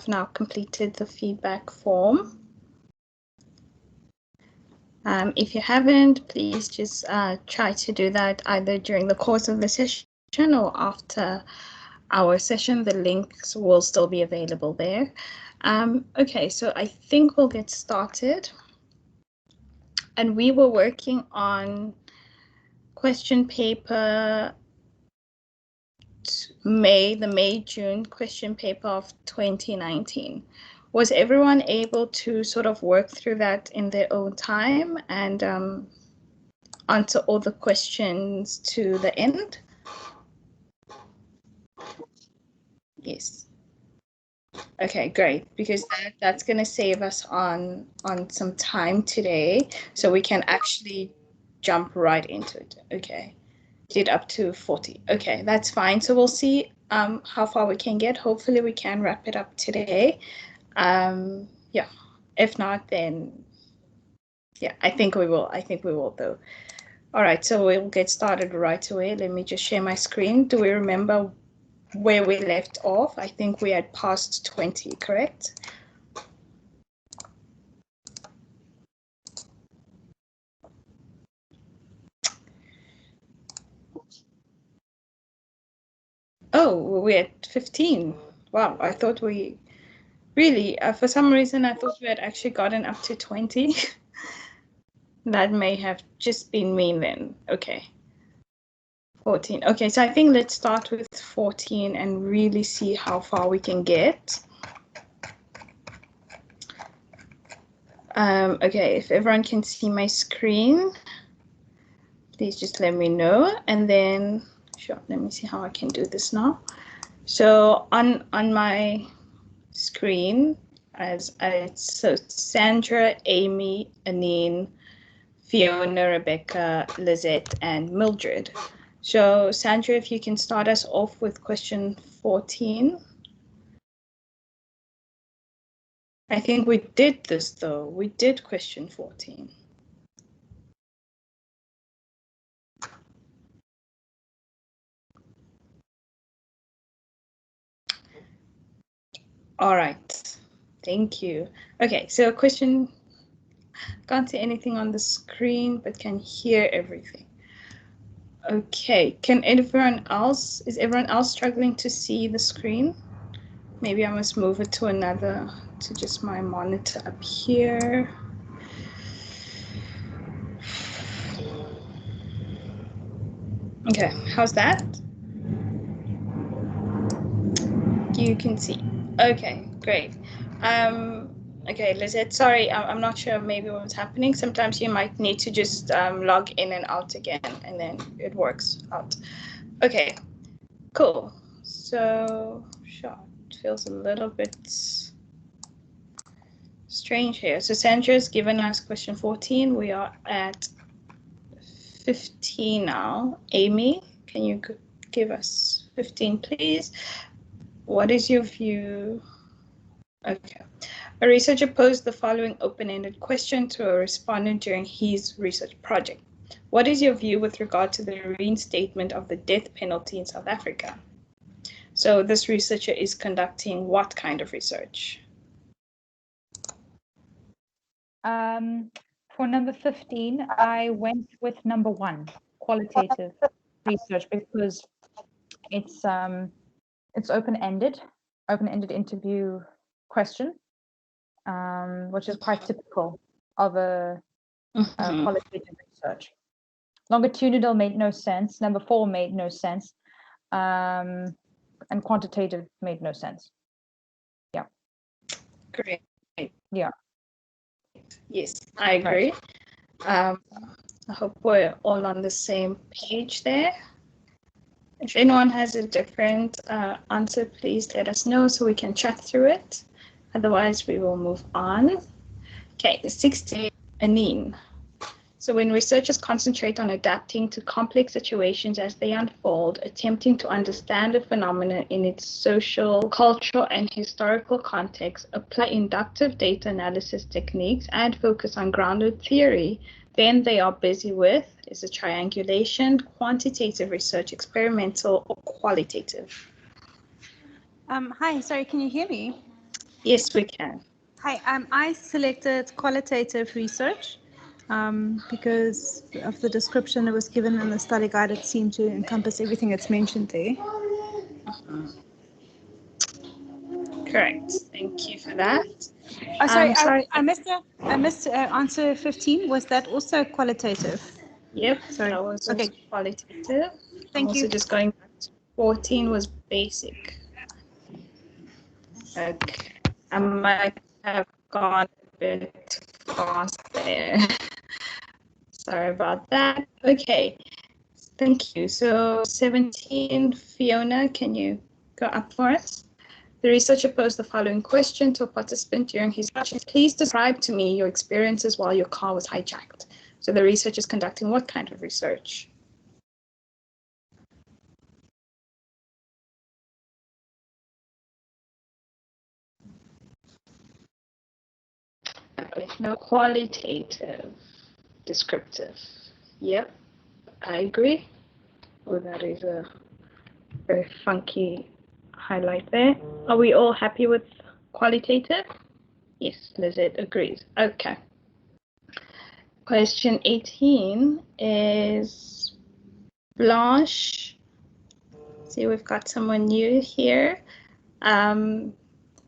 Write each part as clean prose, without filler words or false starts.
now completed the feedback form. If you haven't, please just try to do that either during the course of the session or after our session. The links will still be available there. Okay, so I think we'll get started. And we were working on question paper the May-June question paper of 2019. Was everyone able to sort of work through that in their own time and answer all the questions to the end? Yes. Okay, great, because that's going to save us on some time today, so we can actually jump right into it. Okay, did up to 40. Okay, that's fine. So we'll see how far we can get. Hopefully we can wrap it up today. Yeah, if not, then yeah, I think we will though. All right, so we'll get started right away. Let me just share my screen. Do we remember where we left off? I think we had passed 20, correct? Oh, we're at 15. Wow, I thought we really, for some reason, I thought we had actually gotten up to 20. That may have just been me then. Okay. 14. Okay, so I think let's start with 14 and really see how far we can get. Okay, if everyone can see my screen, please just let me know. And then, sure, let me see how I can do this now. So on my screen, so Sandra, Amy, Anine, Fiona, Rebecca, Lizette, and Mildred. So Sandra, if you can start us off with question 14. I think we did this though. We did question 14. All right, thank you. Okay, so question, can't see anything on the screen, but can hear everything. Okay, is everyone else struggling to see the screen? Maybe I must move it to just my monitor up here. Okay, how's that? You can see. Okay, great. Okay, Lizette, sorry, I'm not sure maybe what's happening. Sometimes you might need to just log in and out again, and then it works out. Okay, cool. So, sure, it feels a little bit strange here. So Sandra's given us question 14. We are at 15 now. Amy, can you give us 15, please? What is your view? Okay. A researcher posed the following open-ended question to a respondent during his research project. What is your view with regard to the reinstatement of the death penalty in South Africa? So this researcher is conducting what kind of research? For number 15, I went with number 1, qualitative research, because it's open-ended interview question, which is quite typical of a qualitative research. Longitudinal made no sense. Number 4 made no sense, and quantitative made no sense. Yeah. Great. Yeah. Yes, I agree. Right. I hope we're all on the same page there. If anyone has a different answer, please let us know so we can chat through it. Otherwise, we will move on. Okay, 16, Anine. So when researchers concentrate on adapting to complex situations as they unfold, attempting to understand a phenomenon in its social, cultural, and historical context, apply inductive data analysis techniques, and focus on grounded theory, then they are busy with, is it triangulation, quantitative research, experimental, or qualitative? Hi, sorry, can you hear me? Yes, we can. Hi, I selected qualitative research because of the description that was given in the study guide. It seemed to encompass everything that's mentioned there. Correct. Thank you for that. Oh, sorry, Sorry. I missed answer 15. Was that also qualitative? Yep, Sorry. that was Okay. also qualitative. I'm Thank also you. just going back to 14 was basic. Okay. I might have gone a bit fast there. Sorry about that. Okay. Thank you. So 17, Fiona, can you go up for us? The researcher posed the following question to a participant during his session. Please describe to me your experiences while your car was hijacked. So the researcher is conducting what kind of research? No, qualitative, descriptive. Yep, I agree. Oh, that is a very funky highlight there. Are we all happy with qualitative? Yes, Lizette agrees. Okay. Question 18 is Blanche. See, we've got someone new here.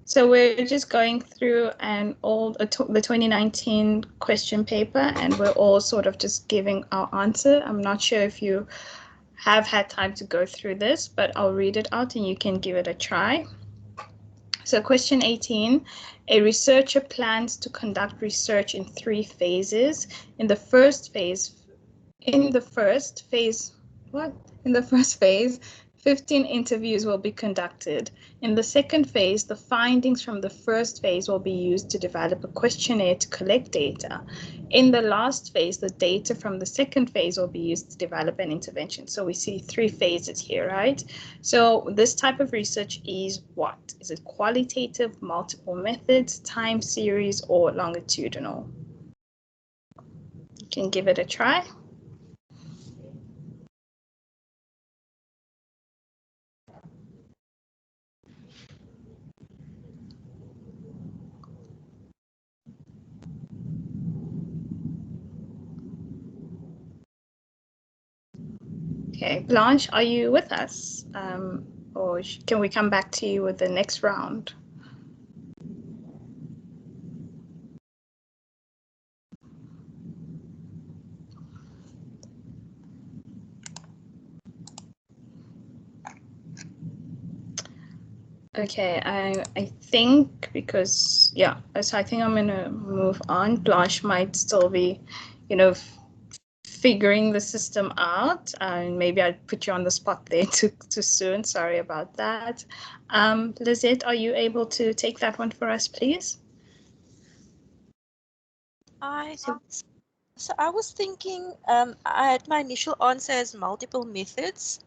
So we're just going through the 2019 question paper, and we're all sort of just giving our answer. I'm not sure if you have had time to go through this, but I'll read it out and you can give it a try. So question 18, a researcher plans to conduct research in 3 phases. In the first phase, 15 interviews will be conducted. In the second phase, the findings from the first phase will be used to develop a questionnaire to collect data. In the last phase, the data from the second phase will be used to develop an intervention. So we see 3 phases here, right? So this type of research is what? Is it qualitative, multiple methods, time series, or longitudinal? You can give it a try. Okay, Blanche, are you with us? Or can we come back to you with the next round? Okay, I think because, yeah, so I think I'm going to move on. Blanche might still be, figuring the system out. Maybe I put you on the spot there too soon. Sorry about that. Lizette, are you able to take that one for us, please? So I was thinking, I had my initial answer as multiple methods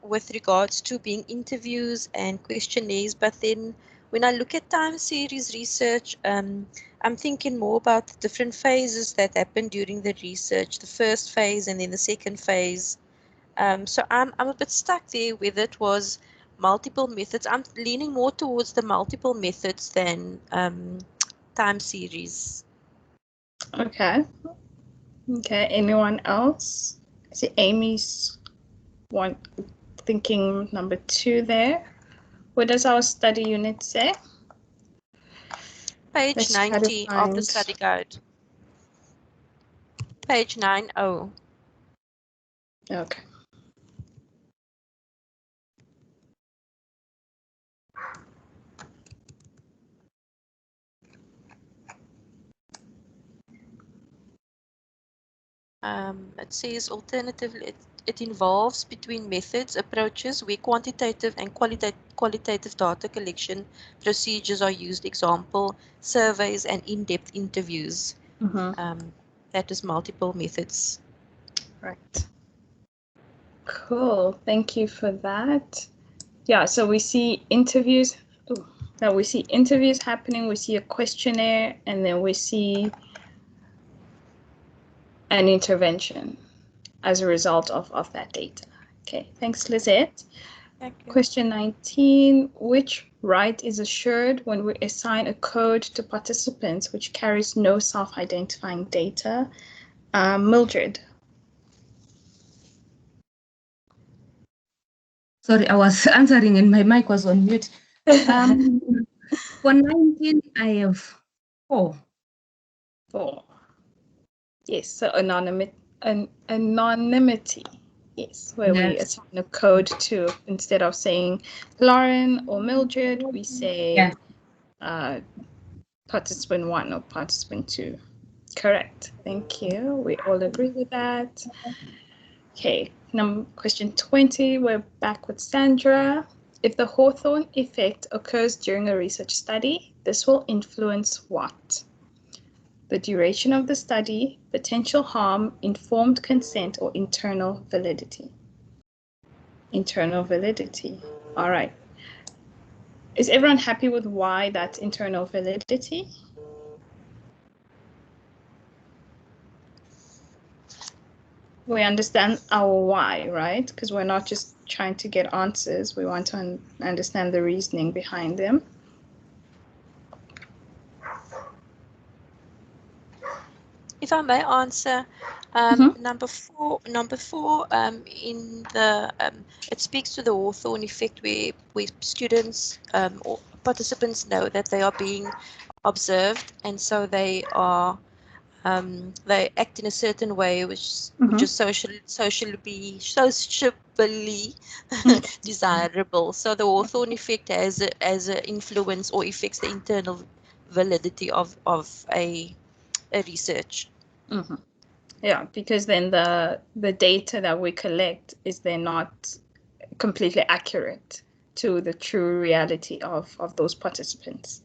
with regards to being interviews and questionnaires, but then when I look at time series research, I'm thinking more about the different phases that happen during the research, the first phase and then the second phase. So I'm a bit stuck there whether it was multiple methods. I'm leaning more towards the multiple methods than time series. Okay. Okay, anyone else? I see Amy's thinking number 2 there. What does our study unit say? Page 90 of the study guide. Page 90. Okay. It says alternatively, it involves between methods, approaches where quantitative and qualitative data collection procedures are used, example, surveys and in-depth interviews. That is multiple methods. Right. Cool. Thank you for that. Yeah, so we see interviews. Now we see interviews happening. We see a questionnaire, and then we see an intervention as a result of that data. Okay, thanks, Lizette. Question 19, which right is assured when we assign a code to participants which carries no self-identifying data? Mildred. Sorry, I was answering and my mic was on mute. For 19, I have 4. 4. Yes, so anonymity. Yes, where we assign a code to, instead of saying Lauren or Mildred, we say participant 1 or participant 2. Correct. Thank you. We all agree with that. Okay, question 20, we're back with Sandra. If the Hawthorne effect occurs during a research study, this will influence what? The duration of the study, potential harm, informed consent, or internal validity? Internal validity. All right. Is everyone happy with why that's internal validity? We understand our why, right? Because we're not just trying to get answers. We want to understand the reasoning behind them. If I may answer, number four, in the it speaks to the Hawthorne effect, where students or participants know that they are being observed, and so they are they act in a certain way, which is socially desirable. So the Hawthorne effect has an influence or affects the internal validity of a research. Yeah, because then the data that we collect is then not completely accurate to the true reality of those participants.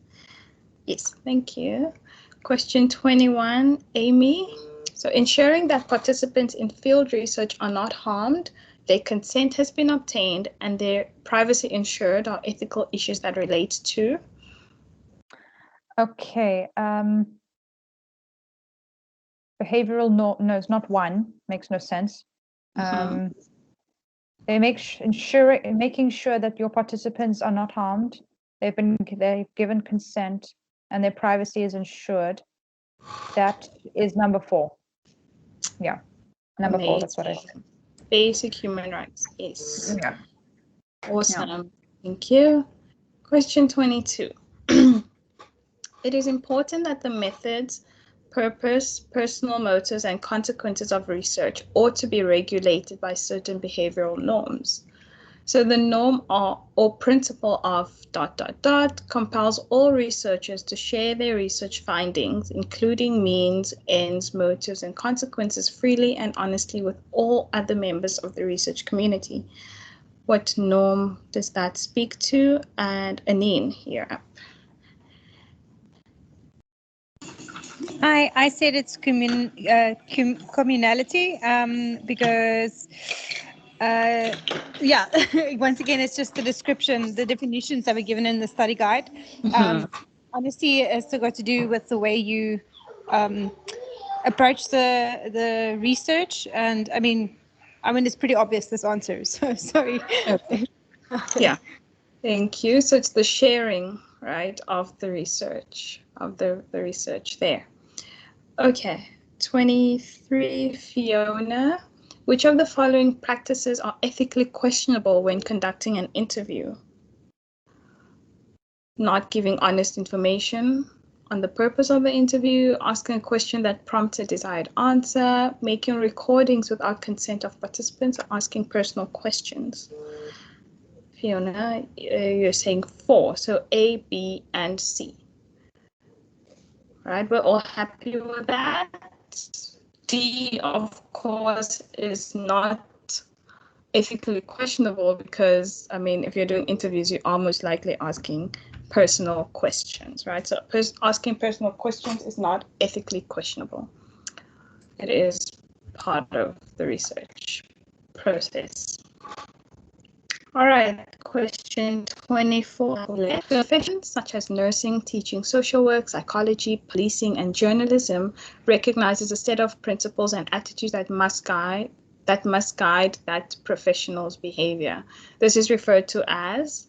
Yes, thank you. Question 21, Amy. So ensuring that participants in field research are not harmed, their consent has been obtained, and their privacy ensured are ethical issues that relate to? Okay. Behavioral no, it's not 1. Makes no sense. They making sure that your participants are not harmed. They've given consent, and their privacy is ensured. That is number 4. Yeah, number 4. That's what I said. Basic human rights. Yes. Yeah. Awesome. Yeah. Thank you. Question 22. It is important that the methods, purpose, personal motives, and consequences of research ought to be regulated by certain behavioral norms. So the norm or principle of ... compels all researchers to share their research findings, including means, ends, motives, and consequences freely and honestly with all other members of the research community. What norm does that speak to? And Anine, you're up. I said it's communality because yeah, once again, it's just the description, the definitions that were given in the study guide. Honestly, it's still got to do with the way you approach the research, and I mean, it's pretty obvious, this answer, so sorry. Okay. Yeah, thank you. So it's the sharing, right, of the research, there. Okay, 23, Fiona. Which of the following practices are ethically questionable when conducting an interview? Not giving honest information on the purpose of the interview, asking a question that prompts a desired answer, making recordings without consent of participants, or asking personal questions. Fiona, you're saying 4, so A, B, and C. Right, we're all happy with that. D, of course, is not ethically questionable because, I mean, if you're doing interviews, you're almost likely asking personal questions, right? So asking personal questions is not ethically questionable. It is part of the research process. All right, question 24. Professions such as nursing, teaching, social work, psychology, policing, and journalism recognizes a set of principles and attitudes that must guide that must guide that professional's behavior. This is referred to as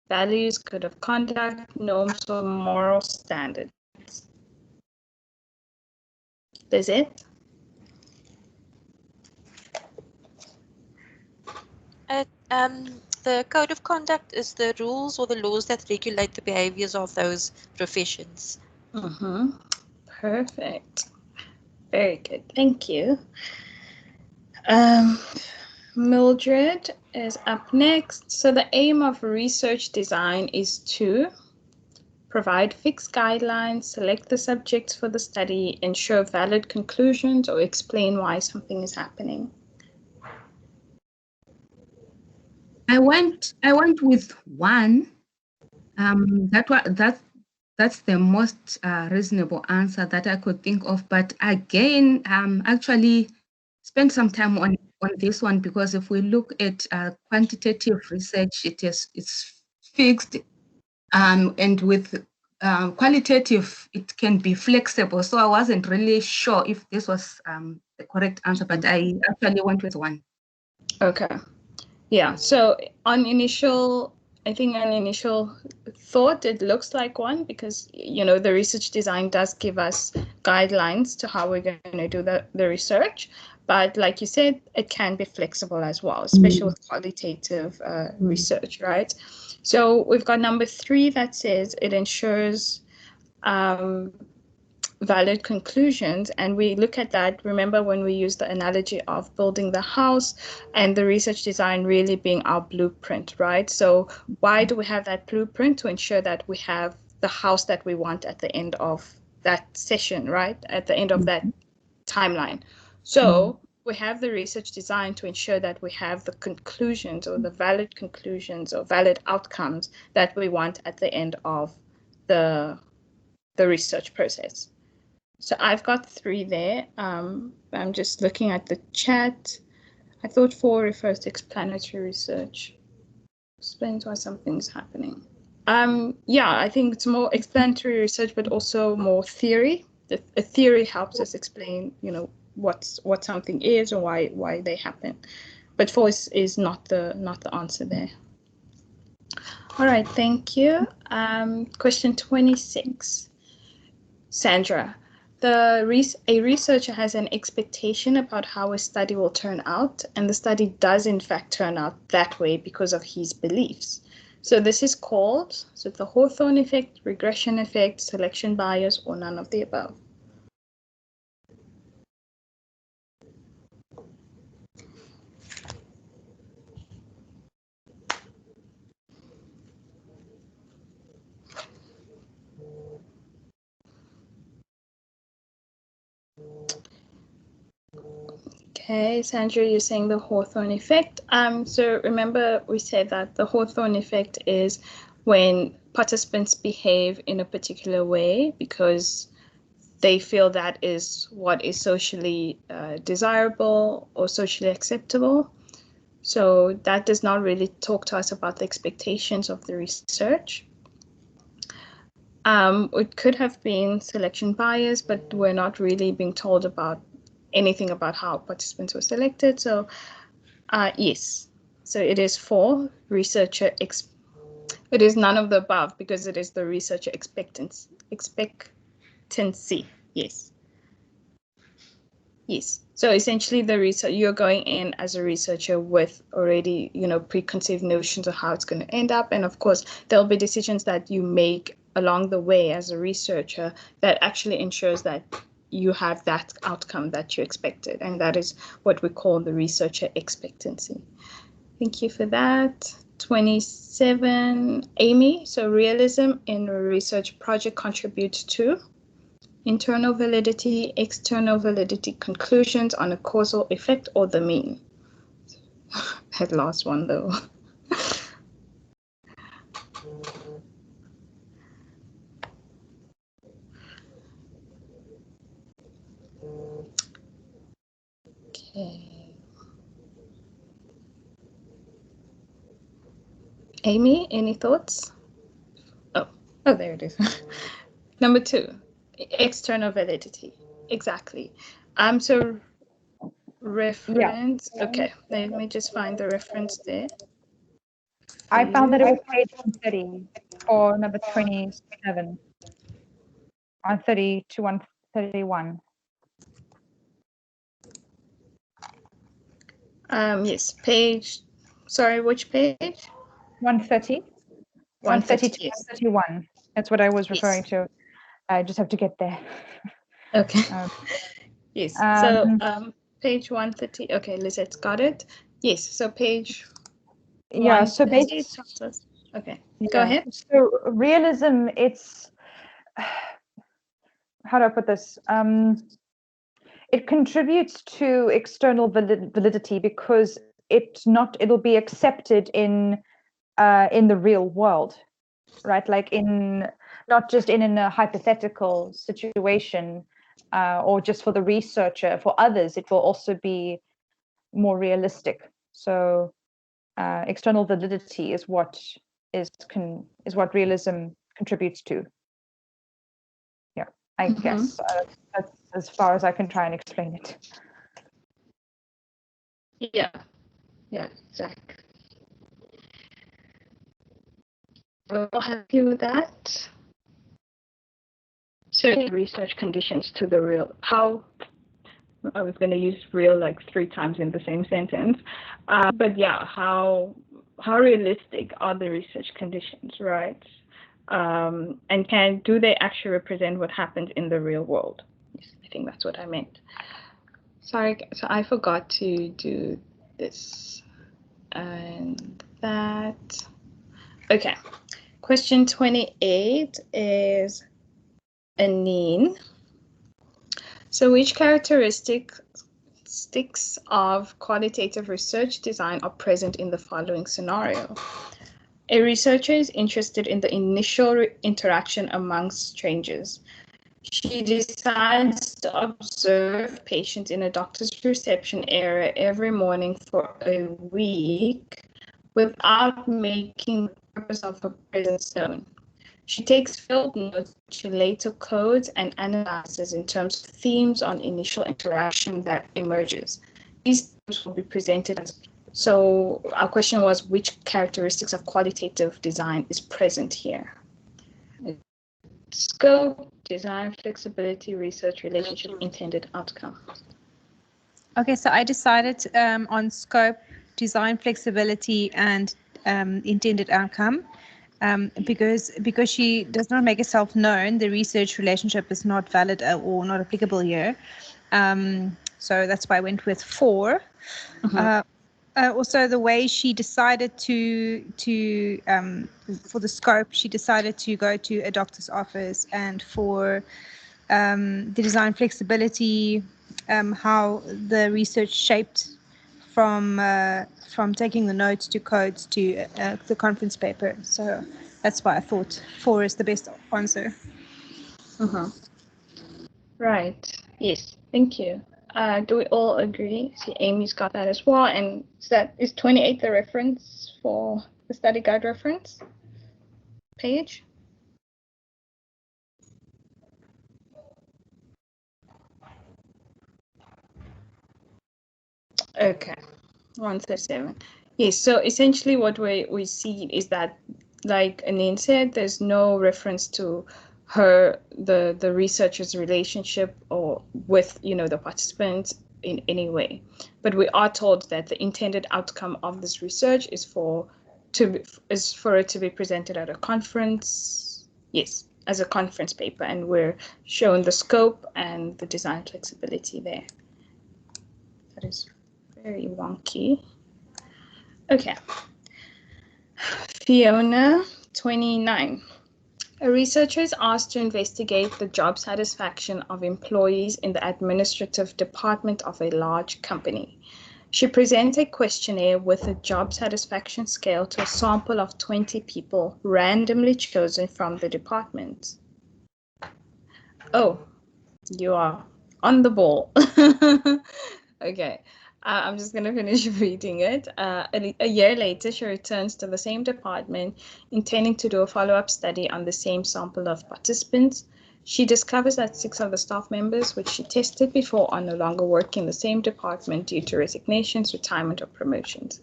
values, code of conduct, norms, or moral standards. That's it. The code of conduct is the rules or the laws that regulate the behaviors of those professions. Perfect. Very good. Thank you. Mildred is up next. So the aim of research design is to provide fixed guidelines, select the subjects for the study, ensure valid conclusions, or explain why something is happening. I went with one. That's the most reasonable answer that I could think of. But again, actually spent some time on this one, because if we look at quantitative research, it's fixed, and with qualitative, it can be flexible. So I wasn't really sure if this was the correct answer, but I actually went with one. Okay. Yeah, so on initial thought, it looks like one, because, you know, the research design does give us guidelines to how we're going to do the research. But like you said, it can be flexible as well, especially with qualitative research, right? So we've got number 3 that says it ensures valid conclusions, and we look at that. Remember when we use the analogy of building the house and the research design really being our blueprint, right? So why do we have that blueprint? To ensure that we have the house that we want at the end of that session, right? At the end of that timeline. So we have the research design to ensure that we have the conclusions, or the valid conclusions, or valid outcomes that we want at the end of the research process. So I've got 3 there. I'm just looking at the chat. I thought 4 refers to explanatory research. Explains why something's happening. Yeah, I think it's more explanatory research, but also more theory. A theory helps us explain, you know, what something is or why they happen. But 4 is not the answer there. All right, thank you. Question 26. Sandra. A researcher has an expectation about how a study will turn out, and the study does in fact turn out that way because of his beliefs. So this is called the Hawthorne effect, regression effect, selection bias, or none of the above. Okay, Sandra, you're saying the Hawthorne effect. So remember we said that the Hawthorne effect is when participants behave in a particular way because they feel that is what is socially desirable or socially acceptable. So that does not really talk to us about the expectations of the research. It could have been selection bias, but we're not really being told about anything about how participants were selected. So yes, so it is for researcher it is none of the above, because it is the researcher expectancy. Yes. So essentially you're going in as a researcher with already, you know, preconceived notions of how it's going to end up. And of course, there'll be decisions that you make along the way as a researcher that actually ensures that you have that outcome that you expected. And that is what we call the researcher expectancy. Thank you for that. 27, Amy. So realism in a research project contributes to internal validity, external validity, conclusions on a causal effect, or the mean. That last one though. Okay. Amy, any thoughts? Oh, there it is. Number 2, external validity. Exactly. So reference. Okay, let me just find the reference there. I found that it was page 130 for number 27. 130 to 131. Yes, page. Sorry, which page? 130. 130 to yes. 131. That's what I was referring to. I just have to get there. Okay. Yes. So page 130. Okay, Lizette's got it. Yes. So page. Yeah. So 130. Okay. Go ahead. So realism, it's how do I put this? It contributes to external validity because it'll be accepted in the real world, right? Like not just in a hypothetical situation or just for the researcher. For others, it will also be more realistic. So external validity is what realism contributes to. Yeah, I guess that's as far as I can try and explain it. Yeah, exactly. We're all happy with that. Certain research conditions to the real. How I was going to use real like 3 times in the same sentence, but yeah, how realistic are the research conditions, right? And do they actually represent what happens in the real world? Yes, I think that's what I meant. Sorry, so I forgot to do this and that. Okay, question 28 is Anine. So which characteristics of qualitative research design are present in the following scenario? A researcher is interested in the initial interaction amongst strangers. She decides to observe patients in a doctor's reception area every morning for a week without making the purpose of her presence known. She takes field notes, she later codes and analyzes in terms of themes on initial interaction that emerges. These themes will be presented as. So our question was, which characteristics of qualitative design is present here? Scope, design, flexibility, research, relationship, intended outcome. Okay, so I decided on scope, design, flexibility, and intended outcome. Because she does not make herself known, the research relationship is not valid or not applicable here. So that's why I went with 4. Also, the way she decided for the scope, she decided to go to a doctor's office, and for the design flexibility, how the research shaped from taking the notes to codes to the conference paper. So that's why I thought 4 is the best answer. Right. Yes. Thank you. Do we all agree? See, Amy's got that as well. And is 28 the reference for the study guide reference page? Okay. 137. Yes. So essentially, what we see is that, like Anine said, there's no reference to the researcher's relationship or with the participants in any way, but we are told that the intended outcome of this research is for it to be presented at a conference. Yes, as a conference paper, and we're shown the scope and the design flexibility there. That is very wonky. Okay. Fiona, 29. A researcher is asked to investigate the job satisfaction of employees in the administrative department of a large company. She presents a questionnaire with a job satisfaction scale to a sample of 20 people randomly chosen from the department. Oh, you are on the ball. Okay. I'm just going to finish reading it. A year later, she returns to the same department, intending to do a follow-up study on the same sample of participants. She discovers that 6 of the staff members, which she tested before, are no longer working in the same department due to resignations, retirement, or promotions.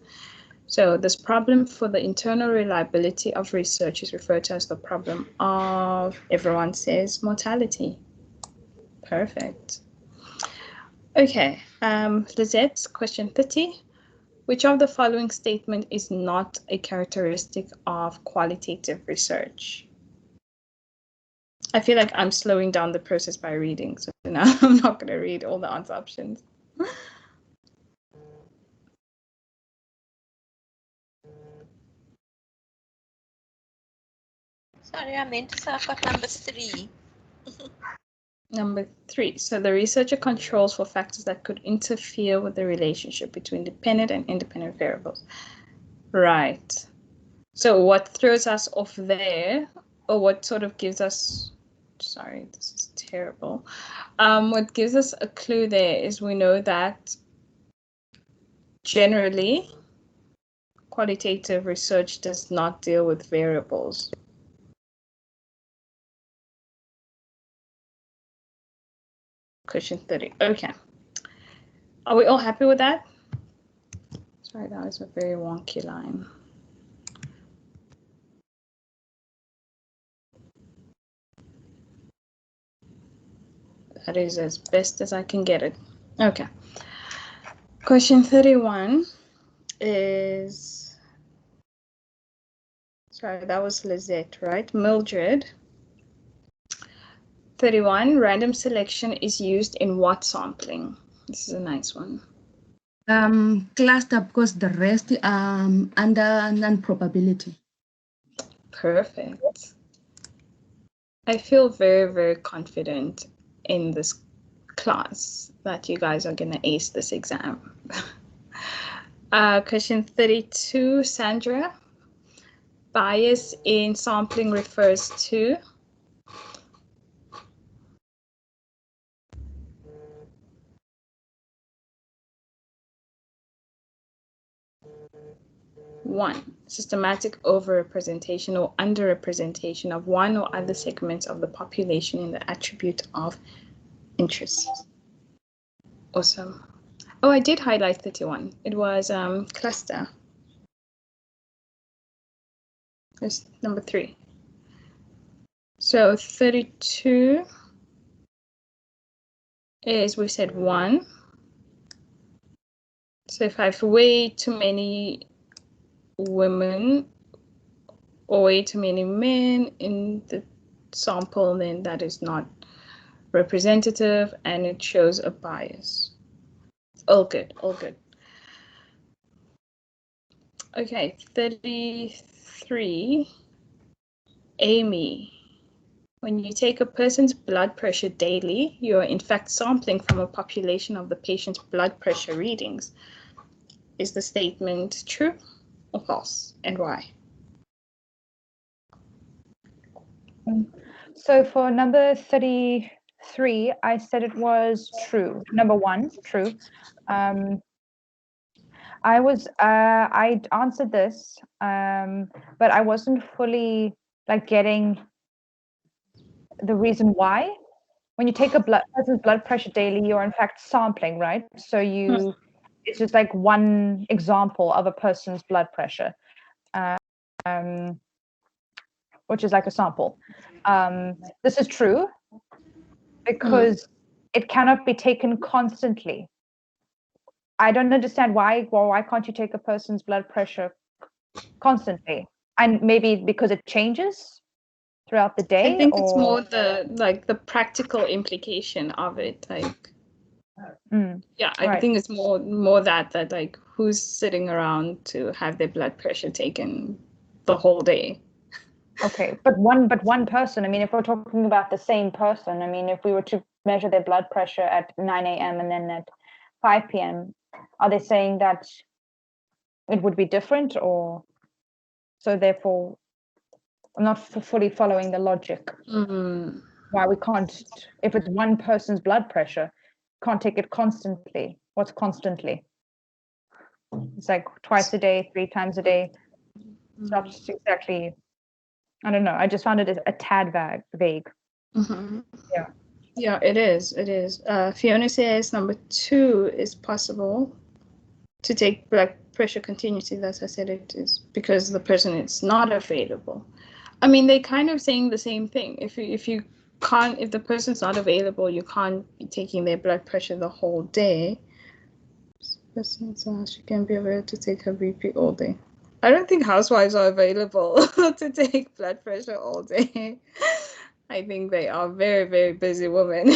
So this problem for the internal reliability of research is referred to as the problem of, everyone says, mortality. Perfect. Okay, Lizette's question 30. Which of the following statement is not a characteristic of qualitative research? I feel like I'm slowing down the process by reading, so now I'm not going to read all the answer options. Sorry, I meant to say I've got number 3. Number 3, so the researcher controls for factors that could interfere with the relationship between dependent and independent variables. Right. So what throws us off there, or what sort of gives us, sorry, this is terrible. What gives us a clue there is we know that generally qualitative research does not deal with variables. Question 30. Okay. Are we all happy with that? Sorry, that was a very wonky line. That is as best as I can get it. Okay. Question 31 is, sorry, that was Lizette, right? Mildred. 31, random selection is used in what sampling? This is a nice one. Cluster, because the rest under non-probability. Perfect. I feel very, very confident in this class that you guys are going to ace this exam. Question 32, Sandra. Bias in sampling refers to? One, systematic overrepresentation or underrepresentation of one or other segments of the population in the attribute of interest. Awesome. Oh, I did highlight 31. It was cluster. It's number 3. So 32 is, we said 1. So if I have way too many women or way too many men in the sample, then that is not representative and it shows a bias. All good, all good. Okay, 33, Amy. When you take a person's blood pressure daily, you are in fact sampling from a population of the patient's blood pressure readings. Is the statement true or false, and why? So for number 33, I said it was true. Number 1, true. I answered this, but I wasn't fully getting the reason why. When you take a person's blood pressure daily, you're in fact sampling, right? So it's just like one example of a person's blood pressure, which is like a sample. This is true because it cannot be taken constantly. I don't understand why can't you take a person's blood pressure constantly? And maybe because it changes throughout the day. I think it's more the practical implication of it. Yeah, I think it's more that like who's sitting around to have their blood pressure taken the whole day. Okay, but one person, I mean, if we're talking about the same person, I mean, if we were to measure their blood pressure at 9 a.m. and then at 5 p.m., are they saying that it would be different, or so therefore I'm not fully following the logic. Why we can't, if it's one person's blood pressure, can't take it constantly. What's constantly? It's like twice a day, 3 times a day. It's not exactly, I don't know. I just found it a tad vague. Mhm. Yeah. Yeah, it is. It is. Fiona says number 2 is possible to take blood pressure continuously. That's I said it is because the person is not available. I mean, they're kind of saying the same thing. If you can't, if the person's not available, you can't be taking their blood pressure the whole day. She can be available to take her BP all day. I don't think housewives are available to take blood pressure all day. I think they are very, very busy women.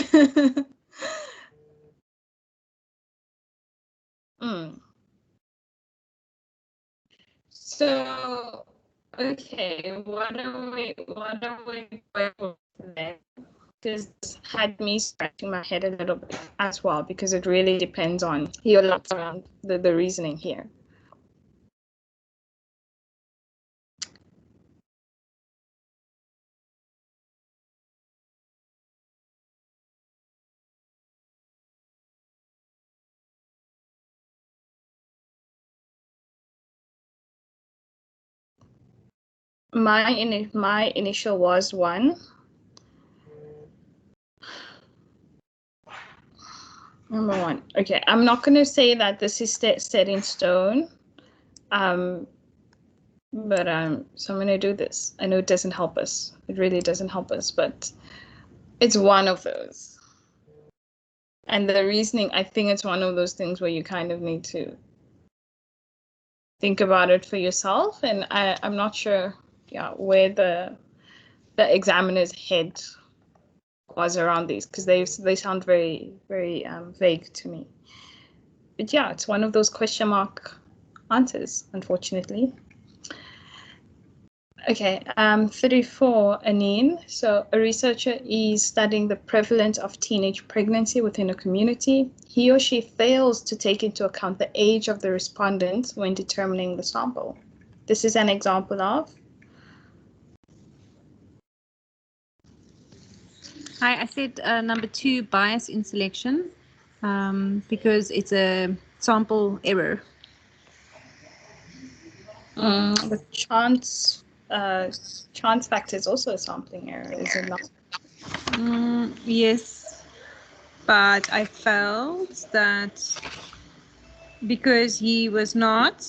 So, okay, what are we going with then? Because this had me scratching my head a little bit as well, because it really depends on your lots around the reasoning here. My initial was 1. Number 1. Okay, I'm not going to say that this is set in stone. But so I'm going to do this. I know it doesn't help us. It really doesn't help us, but it's one of those. And the reasoning, I think it's one of those things where you kind of need to think about it for yourself. And I'm not sure, where the examiner's head was around these, because they sound very, very vague to me. But yeah, it's one of those question mark answers, unfortunately. Okay, 34, Anine. So a researcher is studying the prevalence of teenage pregnancy within a community. He or she fails to take into account the age of the respondents when determining the sample. This is an example of? Hi, I said number 2, bias in selection, because it's a sample error. The chance factor is also a sampling error, is it not? Yes, but I felt that because he was not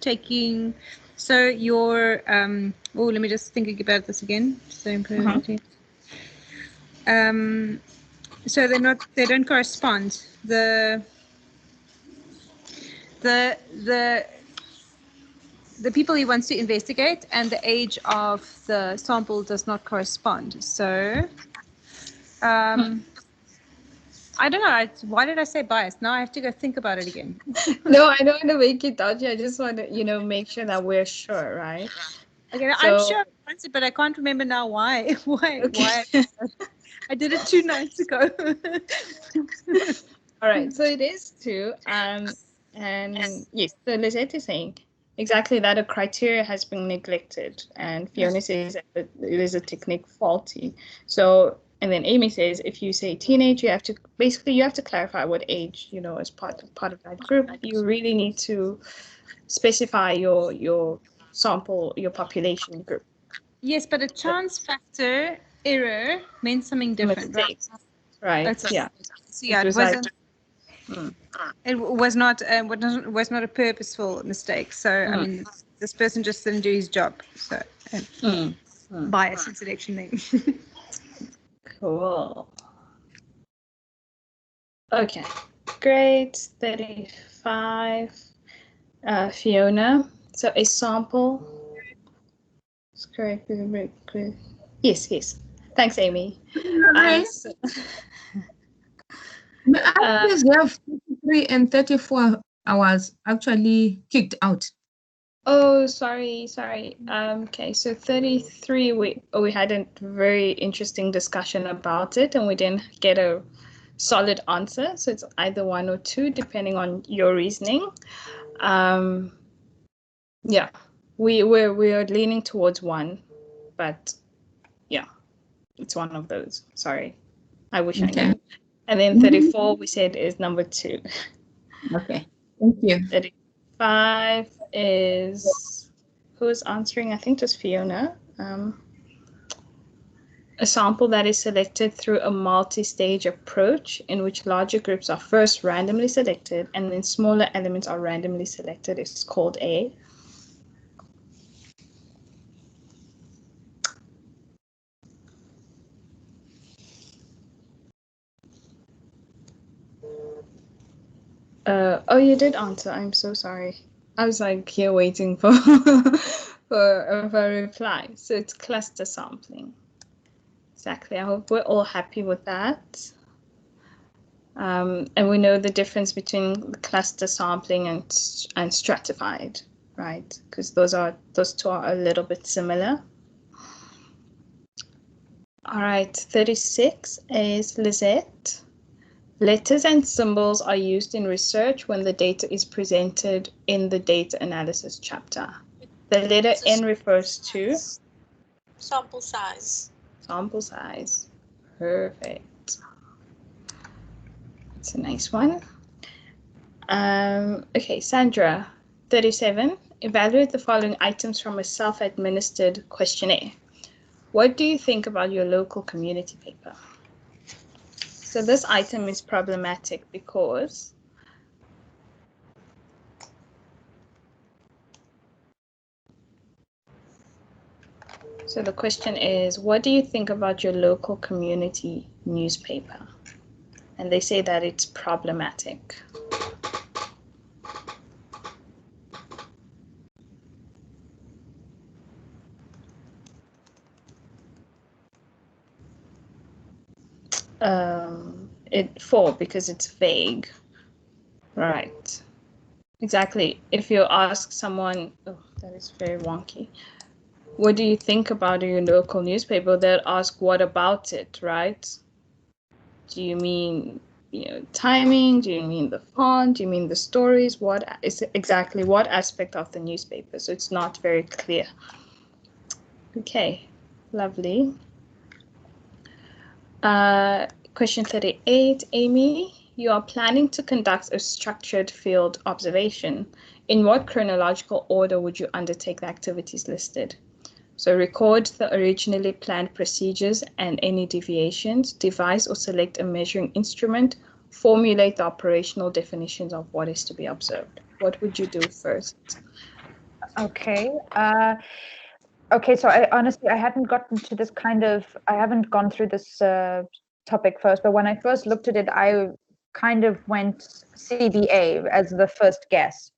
taking, so your let me just think about this again. So so they don't correspond. The people he wants to investigate and the age of the sample does not correspond. So I don't know. Why did I say bias? Now I have to go think about it again. No, I don't want to make it dodgy. I just want to, make sure that we're sure, right? Okay, So, I'm sure I answered, but I can't remember now why. Why? I did it 2 nights ago. All right, so it is 2. And yes, so Lizette is saying exactly that a criteria has been neglected, and Fiona says that it is a technique faulty. So, and then Amy says if you say teenage, you have to clarify what age, as part of that group. You really need to specify your sample, your population group. Yes, but a chance factor error meant something different, right? Right. Yeah. So yeah, it wasn't. It was not a purposeful mistake. So I mean, this person just didn't do his job. So bias in selection then. Cool. Okay, great. 35, Fiona. So a sample. That's correct. Yes. Thanks, Amy. I have 33 and 34 hours actually kicked out. Oh, sorry. Okay, so 33, we had a very interesting discussion about it, and we didn't get a solid answer. So it's either 1 or 2, depending on your reasoning. Yeah, we are leaning towards 1, but yeah, it's one of those. Sorry, I wish I knew. And then 34, we said is number 2. Okay, thank you. 35 is who's answering? I think just Fiona. A sample that is selected through a multi-stage approach in which larger groups are first randomly selected and then smaller elements are randomly selected is called a oh, you did answer. I'm so sorry. I was like here waiting for for a reply. So it's cluster sampling. Exactly. I hope we're all happy with that. And we know the difference between cluster sampling and stratified, right? Because those two are a little bit similar. All right, 36 is Lizette. Letters and symbols are used in research when the data is presented in the data analysis chapter. The letter N refers to sample size. Sample size. Perfect. That's a nice one. Okay, Sandra, 37. Evaluate the following items from a self-administered questionnaire. What do you think about your local community paper? So this item is problematic because so the question is, what do you think about your local community newspaper? And they say that it's problematic. Because it's vague. Right. Exactly. If you ask someone, oh, that is very wonky. What do you think about your local newspaper? They'll ask, what about it, right? Do you mean, timing? Do you mean the font? Do you mean the stories? What is exactly what aspect of the newspaper? So it's not very clear. Okay, lovely. Question 38, Amy. You are planning to conduct a structured field observation. In what chronological order would you undertake the activities listed? So record the originally planned procedures and any deviations, devise or select a measuring instrument, formulate the operational definitions of what is to be observed. What would you do first? Okay. Okay, so I hadn't gotten to this I haven't gone through this topic first, but when I first looked at it, I kind of went CBA as the first guess.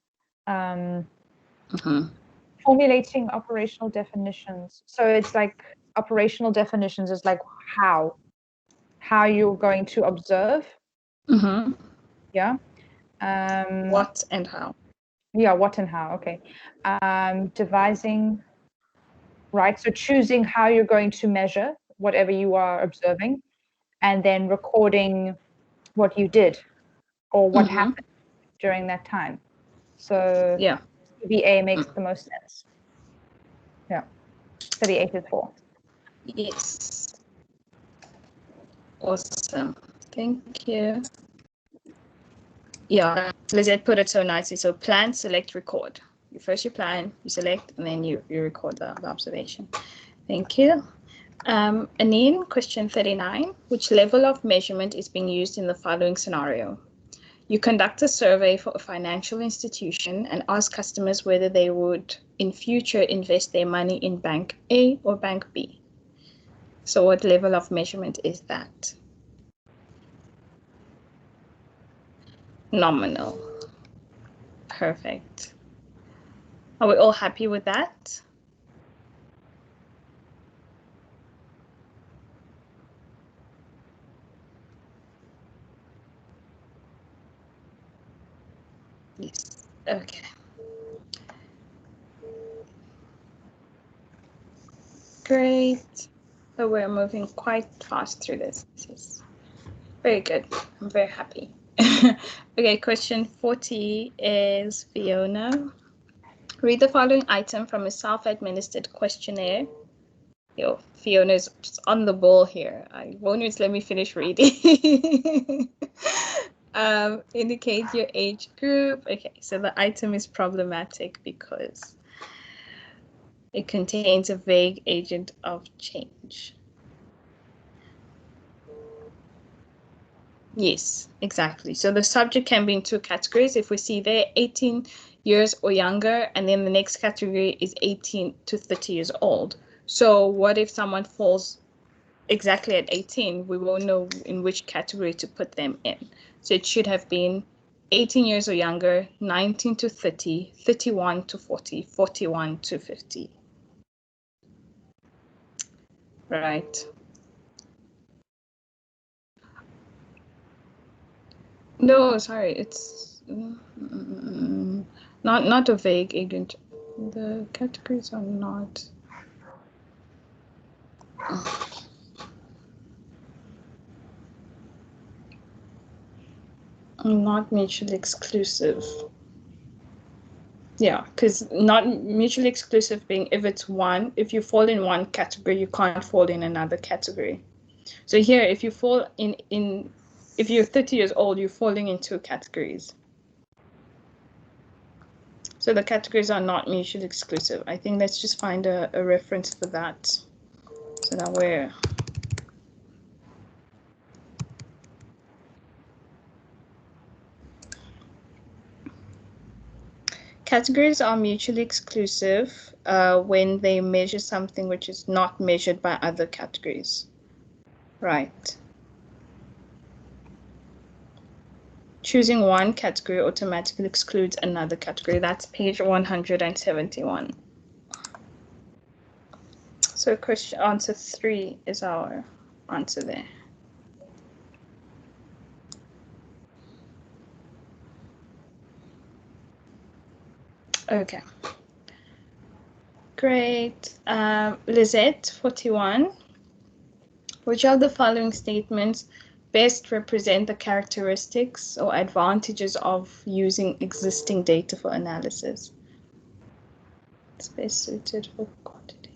Formulating operational definitions. So it's like operational definitions is like how you're going to observe. Yeah. What and how. Yeah, what and how. Okay. Devising. Right. So choosing how you're going to measure whatever you are observing, and then recording what you did or what happened during that time. So yeah, CBA makes the most sense. Yeah. 38 is 4. Yes. Awesome. Thank you. Yeah, Lizette put it so nicely. So plan, select, record. You plan, you select, and then you record the observation. Thank you. Anine, question 39. Which level of measurement is being used in the following scenario? You conduct a survey for a financial institution and ask customers whether they would in future invest their money in bank A or bank B. So what level of measurement is that? Nominal. Perfect. Are we all happy with that? Yes. Okay. Great. So we're moving quite fast through this. This is very good. I'm very happy. Okay, question 40 is Fiona. Read the following item from a self-administered questionnaire. Yo, Fiona's just on the ball here. I won't even let me finish reading. Indicate your age group. Okay, so the item is problematic because it contains a vague agent of change. Yes, exactly. So the subject can be in two categories. If we see there 18 years or younger, and then the next category is 18 to 30 years old. So what if someone falls exactly at 18? We won't know in which category to put them in. So it should have been 18 years or younger, 19 to 30, 31 to 40, 41 to 50. Right. No, sorry, it's not a vague agent. The categories are not. Not mutually exclusive. Yeah, because not mutually exclusive being if you fall in one category, you can't fall in another category. So here, if you fall if you're 30 years old, you're falling in two categories. So the categories are not mutually exclusive. I think let's just find a reference for that. So that we're categories are mutually exclusive when they measure something which is not measured by other categories. Right. Choosing one category automatically excludes another category. That's page 171. So question answer 3 is our answer there. Okay. Great. Lizette, 41. Which of the following statements best represent the characteristics or advantages of using existing data for analysis? It's best suited for quantity.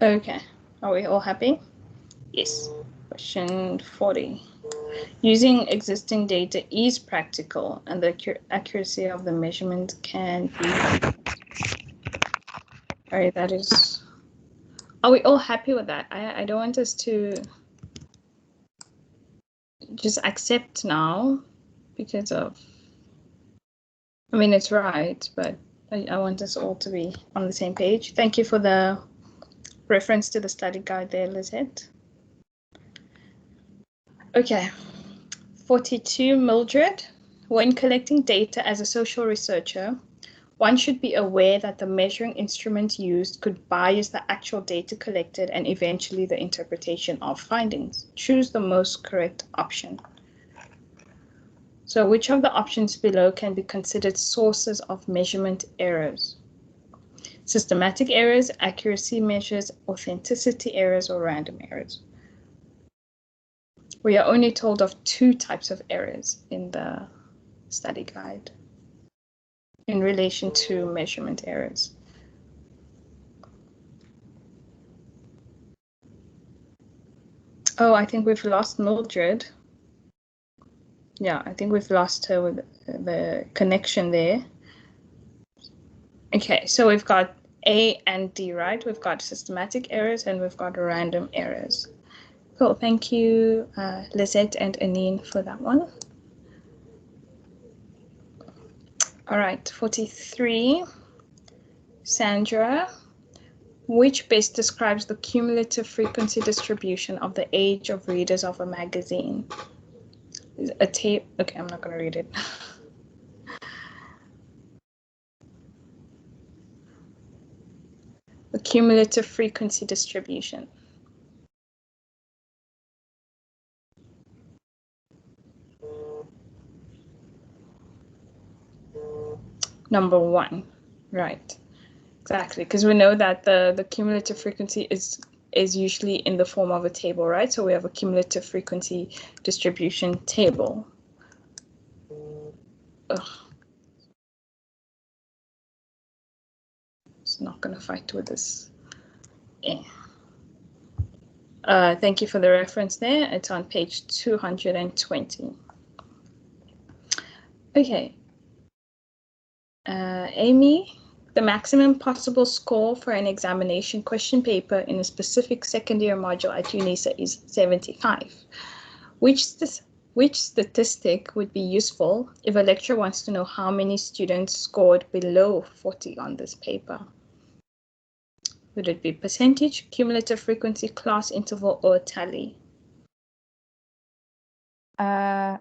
Okay, are we all happy? Yes. Question 40. Using existing data is practical and the accuracy of the measurement can be. All right, that is. Are we all happy with that? I don't want us to just accept now because of. I mean, it's right, but I want us all to be on the same page. Thank you for the reference to the study guide there, Lizette. Okay. 42, Mildred. When collecting data as a social researcher, one should be aware that the measuring instrument used could bias the actual data collected and eventually the interpretation of findings. Choose the most correct option. So which of the options below can be considered sources of measurement errors? Systematic errors, accuracy measures, authenticity errors, or random errors? We are only told of 2 types of errors in the study guide in relation to measurement errors. Oh, I think we've lost Mildred. Yeah, I think we've lost her with the connection there. Okay, so we've got A and D, right? We've got systematic errors and we've got random errors. Cool, thank you, Lizette and Anine for that one. All right, 43, Sandra. Which best describes the cumulative frequency distribution of the age of readers of a magazine? A tape. Okay, I'm not going to read it. The cumulative frequency distribution. Number 1, right? Exactly, because we know that the cumulative frequency is usually in the form of a table, right? So we have a cumulative frequency distribution table. Ugh. It's not going to fight with this. Yeah. Thank you for the reference there. It's on page 220. Okay. Amy, the maximum possible score for an examination question paper in a specific second year module at UNISA is 75. Which statistic would be useful if a lecturer wants to know how many students scored below 40 on this paper? Would it be percentage, cumulative frequency, class interval, or tally?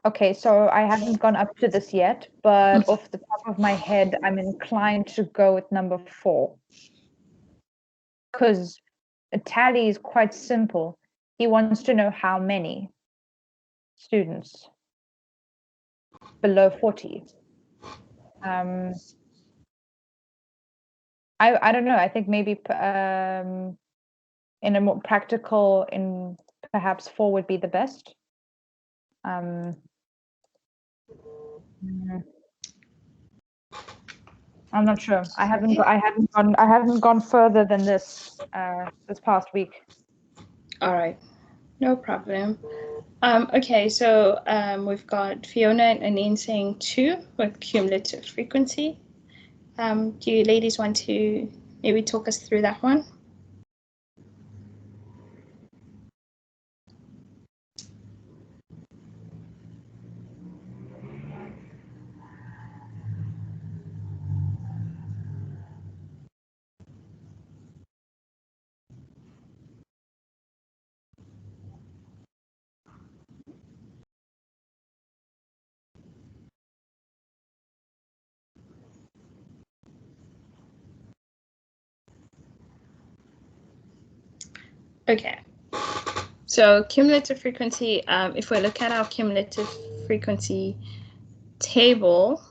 Okay, so I haven't gone up to this yet, but off the top of my head, I'm inclined to go with number 4. Because a tally is quite simple. He wants to know how many students below 40. I don't know. I think maybe in a more practical, perhaps 4 would be the best. I'm not sure. I haven't gone further than this this past week. All right, no problem. Okay, so we've got Fiona and Anine saying 2 with cumulative frequency. Do you ladies want to maybe talk us through that one? Okay, so cumulative frequency, if we look at our cumulative frequency table,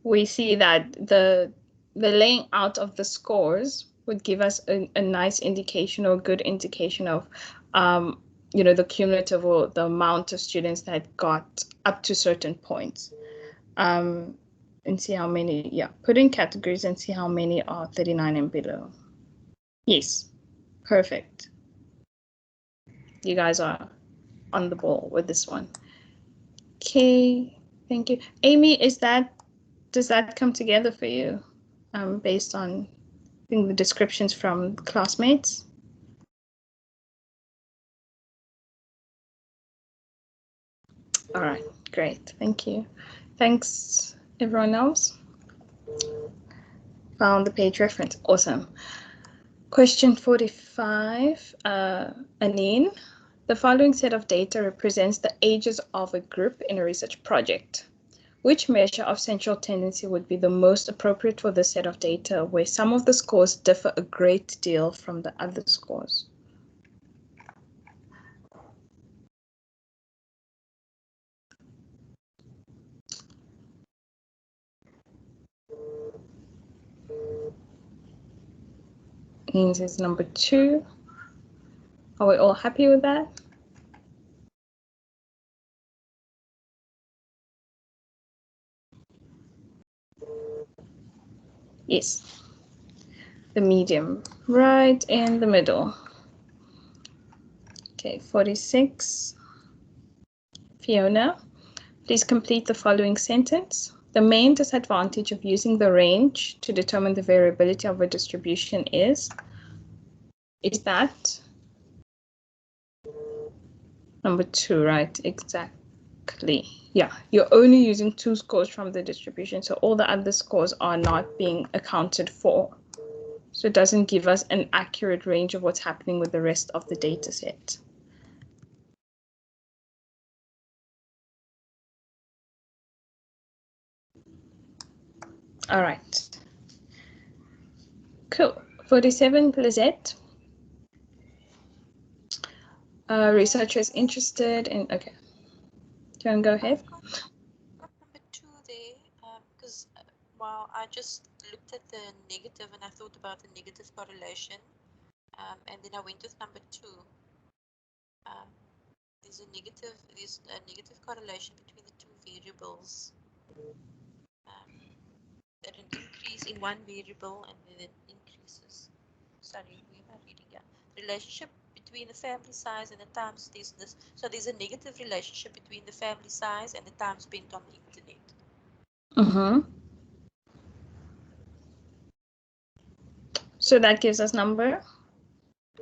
we see that the laying out of the scores would give us a nice indication or good indication of the cumulative or the amount of students that got up to certain points, and see how many, put in categories and see how many are 39 and below. Yes, perfect. You guys are on the ball with this one. Okay, thank you. Amy, does that come together for you based on the descriptions from classmates? All right, great, thank you. Thanks, everyone else. Found the page reference, awesome. Question 45, Anine. The following set of data represents the ages of a group in a research project. Which measure of central tendency would be the most appropriate for this set of data where some of the scores differ a great deal from the other scores? Means it's number 2. Are we all happy with that? Yes. The medium, right in the middle. Okay, 46. Fiona, please complete the following sentence. The main disadvantage of using the range to determine the variability of a distribution is that number 2, right? Exactly. Yeah, you're only using 2 scores from the distribution, so all the other scores are not being accounted for. So it doesn't give us an accurate range of what's happening with the rest of the data set. All right. Cool. 47, Lizette. Researchers interested in, okay. Do you want to go ahead? Got number 2 there, because while I just looked at the negative and I thought about the negative correlation, and then I went with number 2. There's a negative correlation between the 2 variables. That an increase in one variable and then it increases. Sorry, we are reading here. Relationship between the family size and the time there's a negative relationship between the family size and the time spent on the internet. So that gives us number?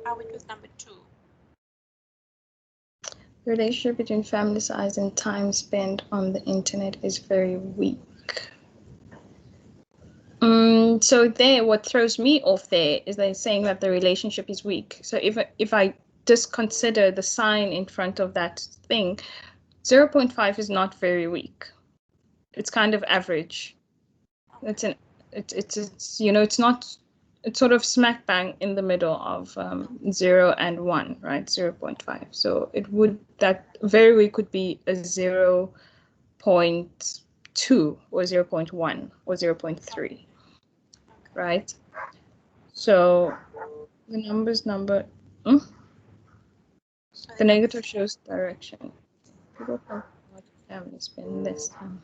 I went with number 2. Relationship between family size and time spent on the internet is very weak. So there, what throws me off there is they're saying that the relationship is weak. So if I just consider the sign in front of that thing, 0.5 is not very weak. It's kind of average. It's you know, it's not, it's sort of smack bang in the middle of 0 and 1, right? 0.5. So it would, that very weak could be a 0.2 or 0.1 or 0.3, right? So the the negative shows direction. People from larger families spend less time.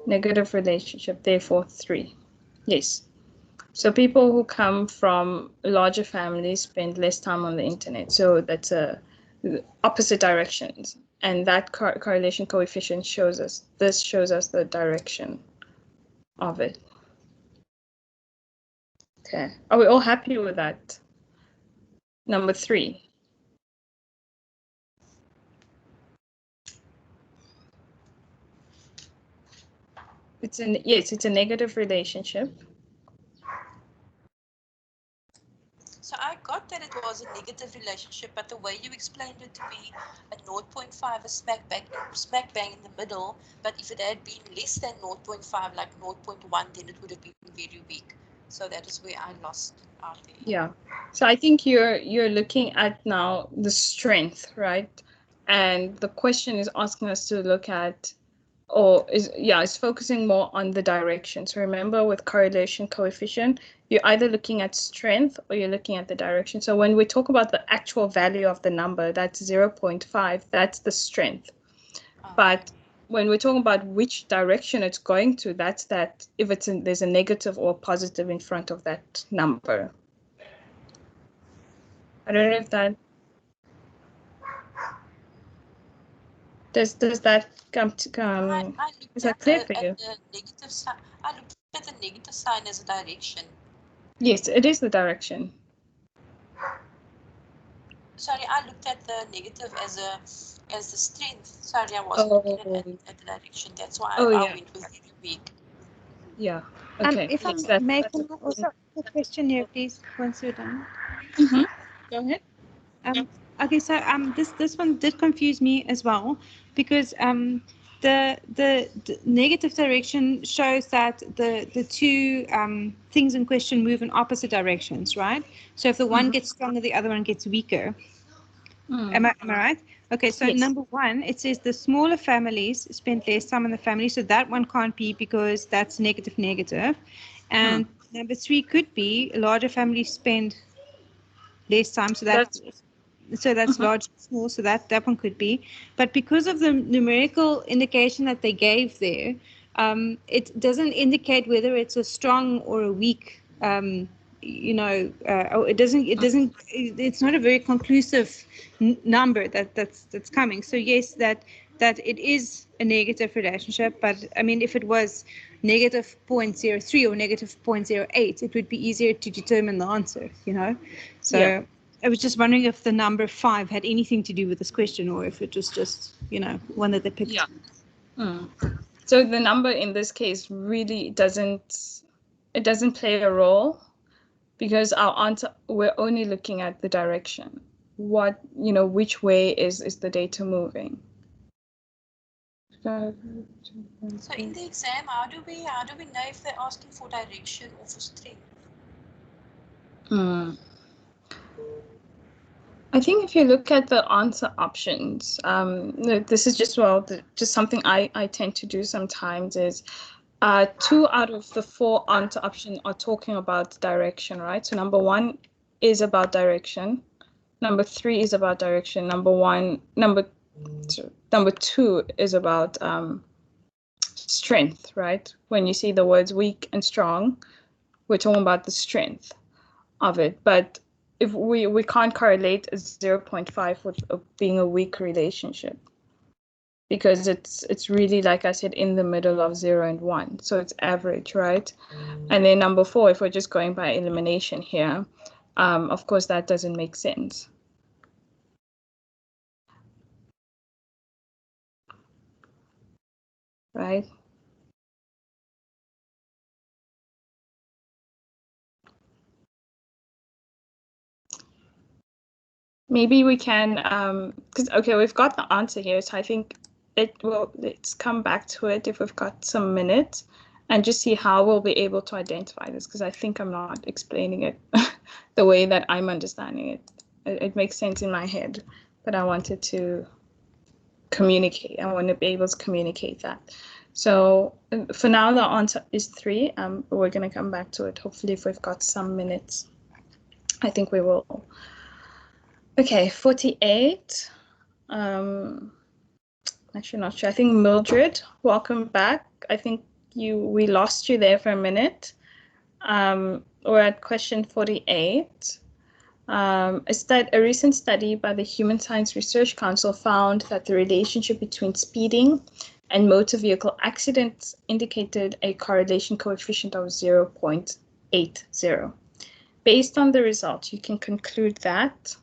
Negative relationship, therefore 3. Yes. So people who come from larger families spend less time on the internet. So that's opposite directions. And that correlation coefficient shows us, this shows us the direction of it. Okay. Are we all happy with that? Number 3. Yes, it's a negative relationship. So I got that it was a negative relationship, but the way you explained it to me, at 0.5 is smack bang in the middle, but if it had been less than 0.5, like 0.1, then it would have been very weak. So that is where I lost out there. Yeah. So I think you're looking at now the strength, right? And the question is asking us to look at, or it's focusing more on the direction. So remember, with correlation coefficient, you're either looking at strength or you're looking at the direction. So when we talk about the actual value of the number, that's 0.5, that's the strength. But when we're talking about which direction it's going to, that's that if there's a negative or a positive in front of that number. I don't know if that does that come to is that clear for you? The negative sign. I looked at the negative sign as a direction. Yes, it is the direction. Sorry, I looked at the negative as the strength. Sorry, I wasn't looking at the direction. That's why I went with very weak. Yeah. Okay. If yes, I may, can I also ask a question here, please, once you're done? Go ahead. Okay, so this one did confuse me as well, because the negative direction shows that the two things in question move in opposite directions, right? So if the one gets stronger, the other one gets weaker. Am I right? Okay, so Yes. number 1, it says the smaller families spend less time in the family, so that one can't be because that's negative. And number 3 could be larger families spend less time, so that's large and small, so that one could be. But because of the numerical indication that they gave there, it doesn't indicate whether it's a strong or a weak it's not a very conclusive number that's coming. So yes, that it is a negative relationship, but I mean, if it was negative 0.03 or negative 0.08, it would be easier to determine the answer, So I was just wondering if the number 5 had anything to do with this question, or if it was just, one that they picked. Yeah. So the number in this case really doesn't play a role, because our answer, we're only looking at the direction. What, which way is the data moving? So in the exam, how do we know if they're asking for direction or for strength? I think if you look at the answer options, this is just something I tend to do sometimes is 2 out of the 4 answer options are talking about direction, right? So number 1 is about direction. Number 3 is about direction. Number 2 is about strength, right? When you see the words weak and strong, we're talking about the strength of it. But if we can't correlate a 0.5 with being a weak relationship. because it's really, like I said, in the middle of 0 and 1. So it's average, right? And then number 4, if we're just going by elimination here, of course, that doesn't make sense. Right? Maybe we can, because, okay, we've got the answer here, so I think let's come back to it if we've got some minutes and just see how we'll be able to identify this, because I think I'm not explaining it the way that I'm understanding it. It makes sense in my head, but I wanted to communicate. I want to be able to communicate that. So for now, the answer is 3. We're going to come back to it. Hopefully, if we've got some minutes, I think we will. Okay, 48. Actually, not sure. I think Mildred, welcome back. I think we lost you there for a minute. We're at question 48. A recent study by the Human Science Research Council found that the relationship between speeding and motor vehicle accidents indicated a correlation coefficient of 0.80. Based on the results, you can conclude that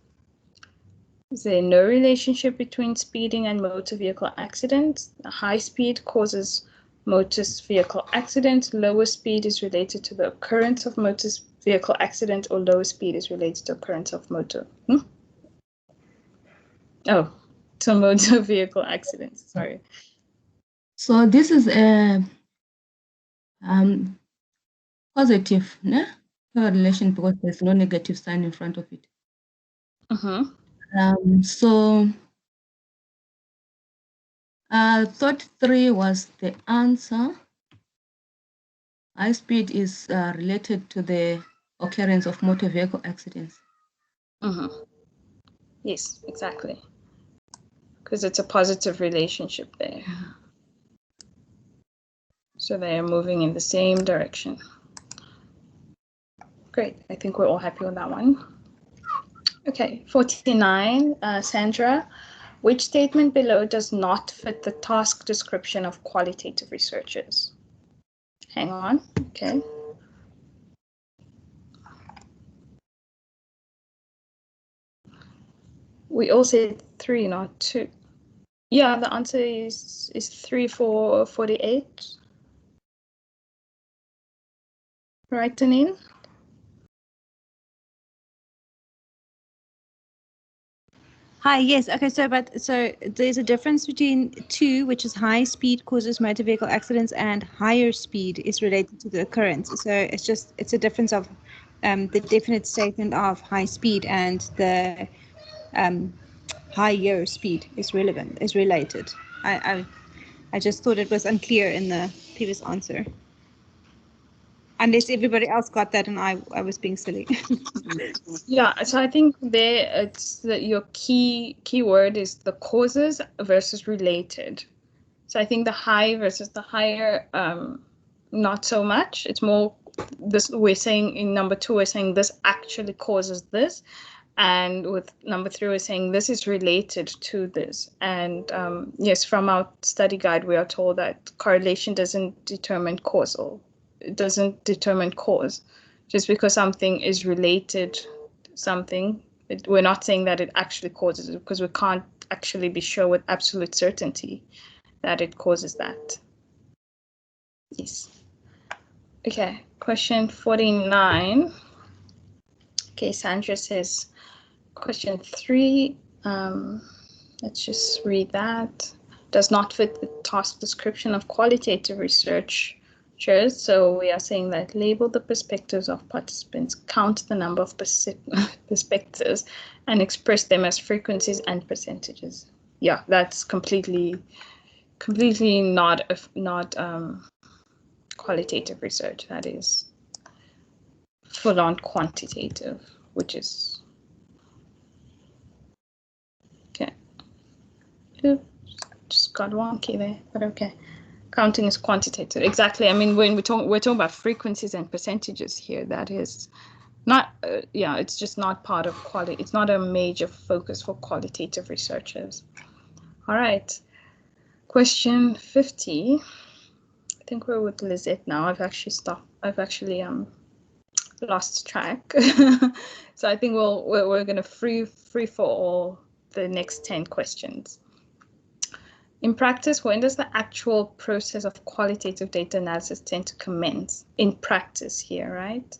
is there no relationship between speeding and motor vehicle accidents. High speed causes motor vehicle accident. Lower speed is related to the occurrence of motor vehicle accident, or lower speed is related to occurrence of motor. Oh, to motor vehicle accidents. Sorry. So this is a positive correlation because there's no negative sign in front of it. So thought 3 was the answer. High speed is related to the occurrence of motor vehicle accidents. Yes, exactly. Because it's a positive relationship there. So they are moving in the same direction. Great. I think we're all happy with that one. Okay, 49, Sandra. Which statement below does not fit the task description of qualitative researchers? Hang on. Okay. We all said 3, not 2. Yeah, the answer is 3 for 48. Right, Danine? Hi, yes. Okay, so there's a difference between 2, which is high speed causes motor vehicle accidents, and higher speed is related to the occurrence. So it's a difference of the definite statement of high speed, and the higher speed is related. I just thought it was unclear in the previous answer. Unless everybody else got that and I was being silly. Yeah, so I think there it's your key word is the causes versus related. So I think the high versus the higher, not so much. It's more this, we're saying in number 2, we're saying this actually causes this. And with number 3, we're saying this is related to this. And yes, from our study guide, we are told that correlation doesn't determine causal. It doesn't determine cause. Just because something is related to something, we're not saying that it actually causes it, because we can't actually be sure with absolute certainty that it causes that. Yes. Okay, question 49. Okay, Sandra says, question 3, let's just read that. Does not fit the task description of qualitative researchers. So we are saying that label the perspectives of participants, count the number of perspectives, and express them as frequencies and percentages. Yeah, that's completely not qualitative research. That is full-on quantitative, which is okay. Oops, just got wonky there, but okay. Counting is quantitative. Exactly. I mean, when we're talking about frequencies and percentages here, that is not, it's just not part of quality. It's not a major focus for qualitative researchers. All right. Question 50. I think we're with Lizette now. I've actually lost track. So I think we're gonna free for all the next 10 questions. In practice, when does the actual process of qualitative data analysis tend to commence? In practice here, right?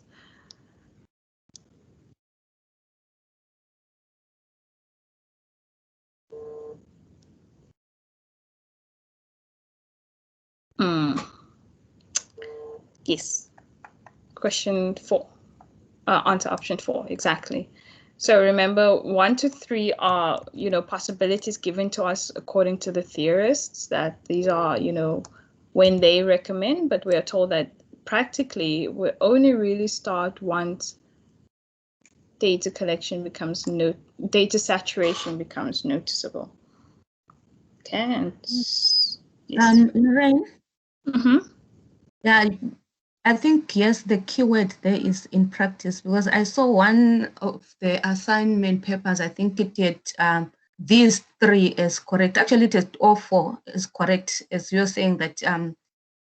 Yes. Question 4. Answer option 4, exactly. So remember, 1 to 3 are, possibilities given to us according to the theorists, that these are, when they recommend, but we are told that practically we only really start once data collection becomes data saturation becomes noticeable. Okay, and yes. Lorraine? Yeah, I think, yes, the keyword there is in practice, because I saw one of the assignment papers, I think it had these 3 as correct. Actually, it had all 4 is correct, as you're saying that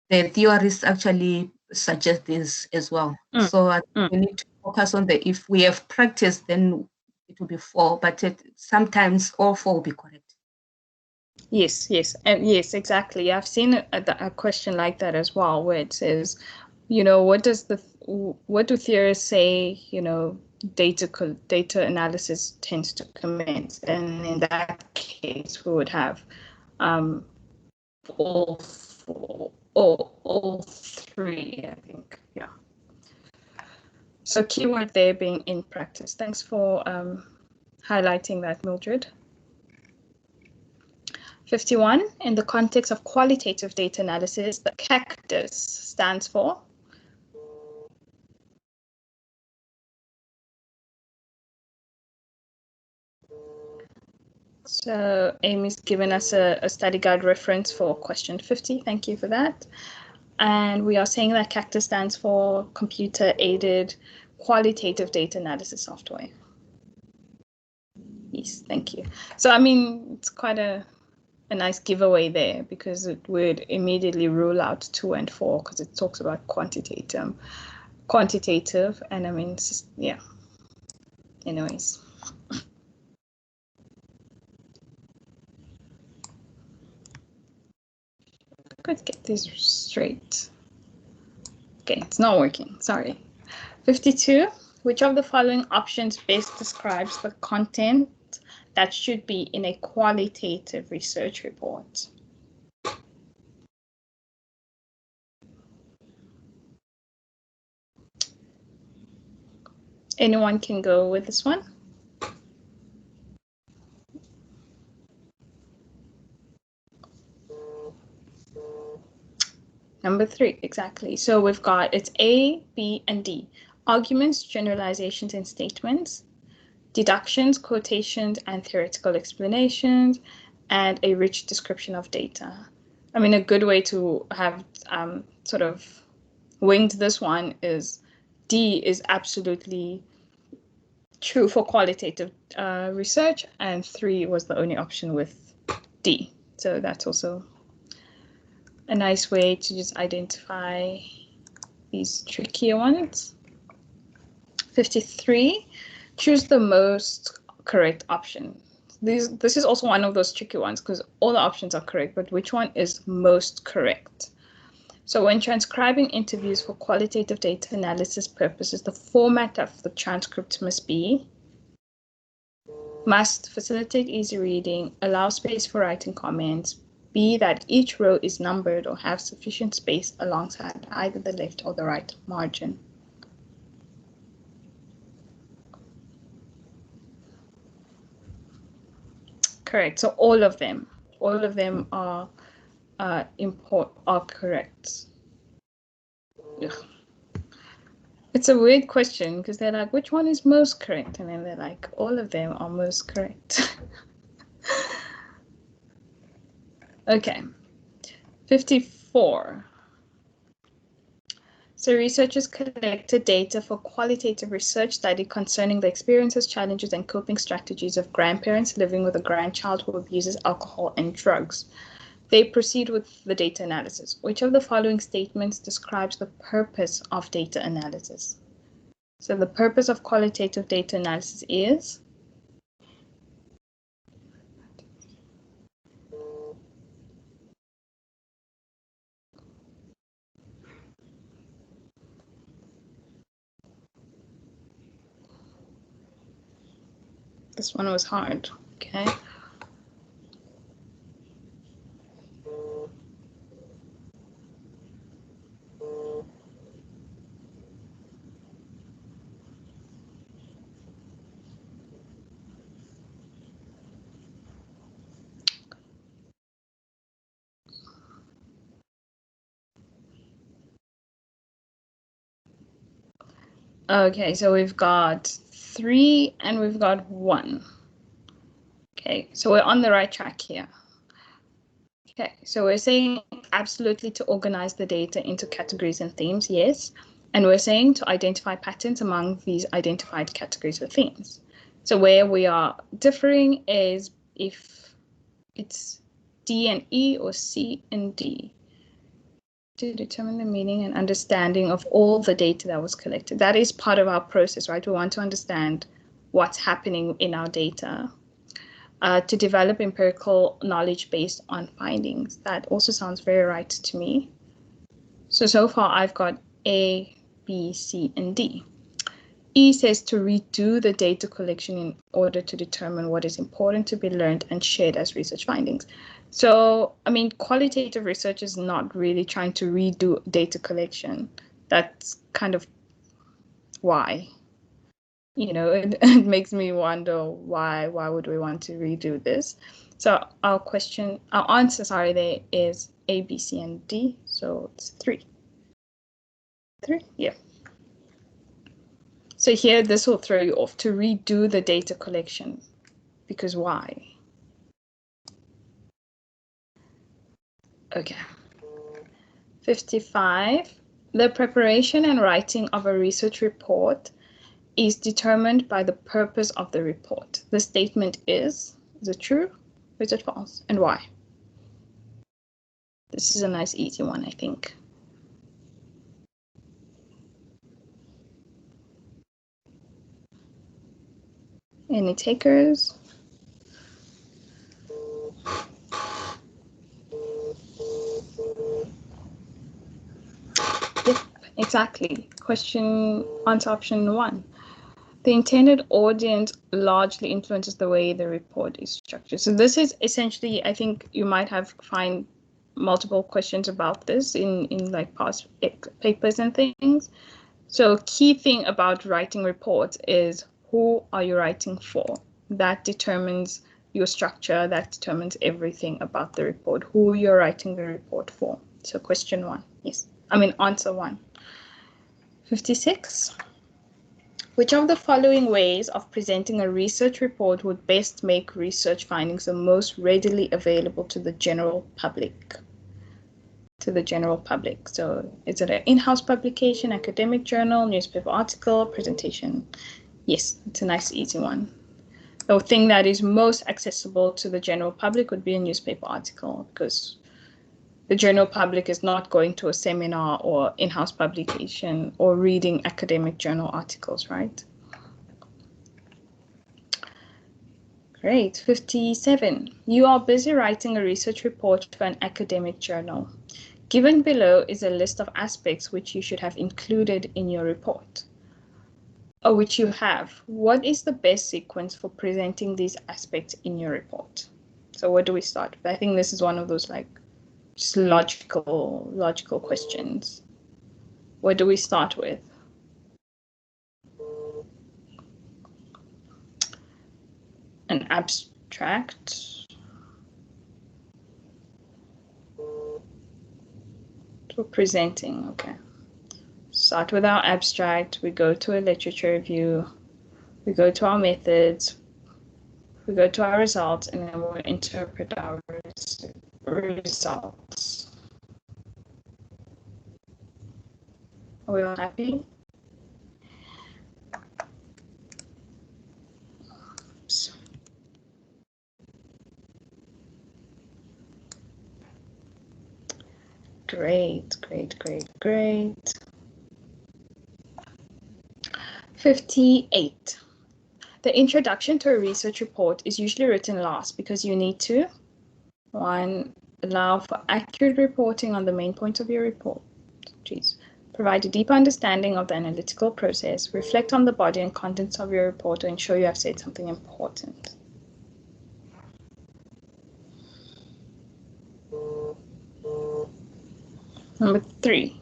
the theorists actually suggest this as well. So we need to focus on if we have practice, then it will be 4, but sometimes all 4 will be correct. Yes, and yes, exactly. I've seen a question like that as well, where it says, what do theorists say, data analysis tends to commence, and in that case, we would have all 3, I think. Yeah. So keyword there being in practice. Thanks for highlighting that, Mildred. 51, in the context of qualitative data analysis, the CACTUS stands for? So Amy's given us a study guide reference for question 50. Thank you for that. And we are saying that CACTUS stands for Computer-Aided Qualitative Data Analysis Software. Yes, thank you. So, I mean, it's quite a nice giveaway there, because it would immediately rule out 2 and 4, because it talks about quantitative, and I mean, it's just, yeah. Anyways. Let's get this straight. Okay, it's not working, sorry. 52, which of the following options best describes the content that should be in a qualitative research report? Anyone can go with this one? Number 3, exactly. So we've got, it's A, B, and D. Arguments, generalizations, and statements. Deductions, quotations, and theoretical explanations. And a rich description of data. I mean, a good way to have sort of winged this one is D is absolutely true for qualitative research, and 3 was the only option with D. So that's also a nice way to just identify these trickier ones. 53, choose the most correct option. This is also one of those tricky ones, because all the options are correct, but which one is most correct? So when transcribing interviews for qualitative data analysis purposes, the format of the transcript must facilitate easy reading, allow space for writing comments, B, that each row is numbered or have sufficient space alongside either the left or the right margin. Correct. So all of them are correct. Ugh. It's a weird question, because they're like, which one is most correct? And then they're like, all of them are most correct. Okay. 54. So researchers collected data for qualitative research study concerning the experiences, challenges, and coping strategies of grandparents living with a grandchild who abuses alcohol and drugs. They proceed with the data analysis. Which of the following statements describes the purpose of data analysis? So the purpose of qualitative data analysis is? This one was hard, okay. Okay, so we've got 3 and we've got 1. Okay, so we're on the right track here. Okay, so we're saying absolutely to organize the data into categories and themes, yes. And we're saying to identify patterns among these identified categories or themes. So where we are differing is if it's D and E or C and D. To determine the meaning and understanding of all the data that was collected. That is part of our process, right? We want to understand what's happening in our data. To develop empirical knowledge based on findings. That also sounds very right to me. So far I've got A, B, C, and D. E says to redo the data collection in order to determine what is important to be learned and shared as research findings. So, I mean, qualitative research is not really trying to redo data collection. That's kind of why. You know, it makes me wonder why would we want to redo this? So our answer, there is A, B, C, and D. So it's 3. 3, yeah. So here, this will throw you off to redo the data collection, because why? Okay. 55, the preparation and writing of a research report is determined by the purpose of the report. The statement is it true or is it false, and why? This is a nice easy one, I think. Any takers? Yep, exactly. Answer option 1. The intended audience largely influences the way the report is structured. So this is essentially, I think you might have find multiple questions about this in like past papers and things. So key thing about writing reports is who are you writing for? That determines your structure, that determines everything about the report, who you're writing the report for. So question 1, yes. Answer 1. 56. Which of the following ways of presenting a research report would best make research findings the most readily available to the general public? So is it an in-house publication, academic journal, newspaper article, presentation? Yes, it's a nice easy one. The thing that is most accessible to the general public would be a newspaper article, because the general public is not going to a seminar or in-house publication or reading academic journal articles, right? Great. 57. You are busy writing a research report for an academic journal. Given below is a list of aspects which you should have included in your report, or which you have. What is the best sequence for presenting these aspects in your report? So where do we start? I think this is one of those like just logical questions. What do we start with? An abstract. For presenting, okay. Start with our abstract, we go to a literature review, we go to our methods, we go to our results, and then we'll interpret our results. Are we all happy? Oops. Great, great, great, great. 58. The introduction to a research report is usually written last because you need to, 1, allow for accurate reporting on the main points of your report. Provide a deep understanding of the analytical process, reflect on the body and contents of your report to ensure you have said something important. Number 3,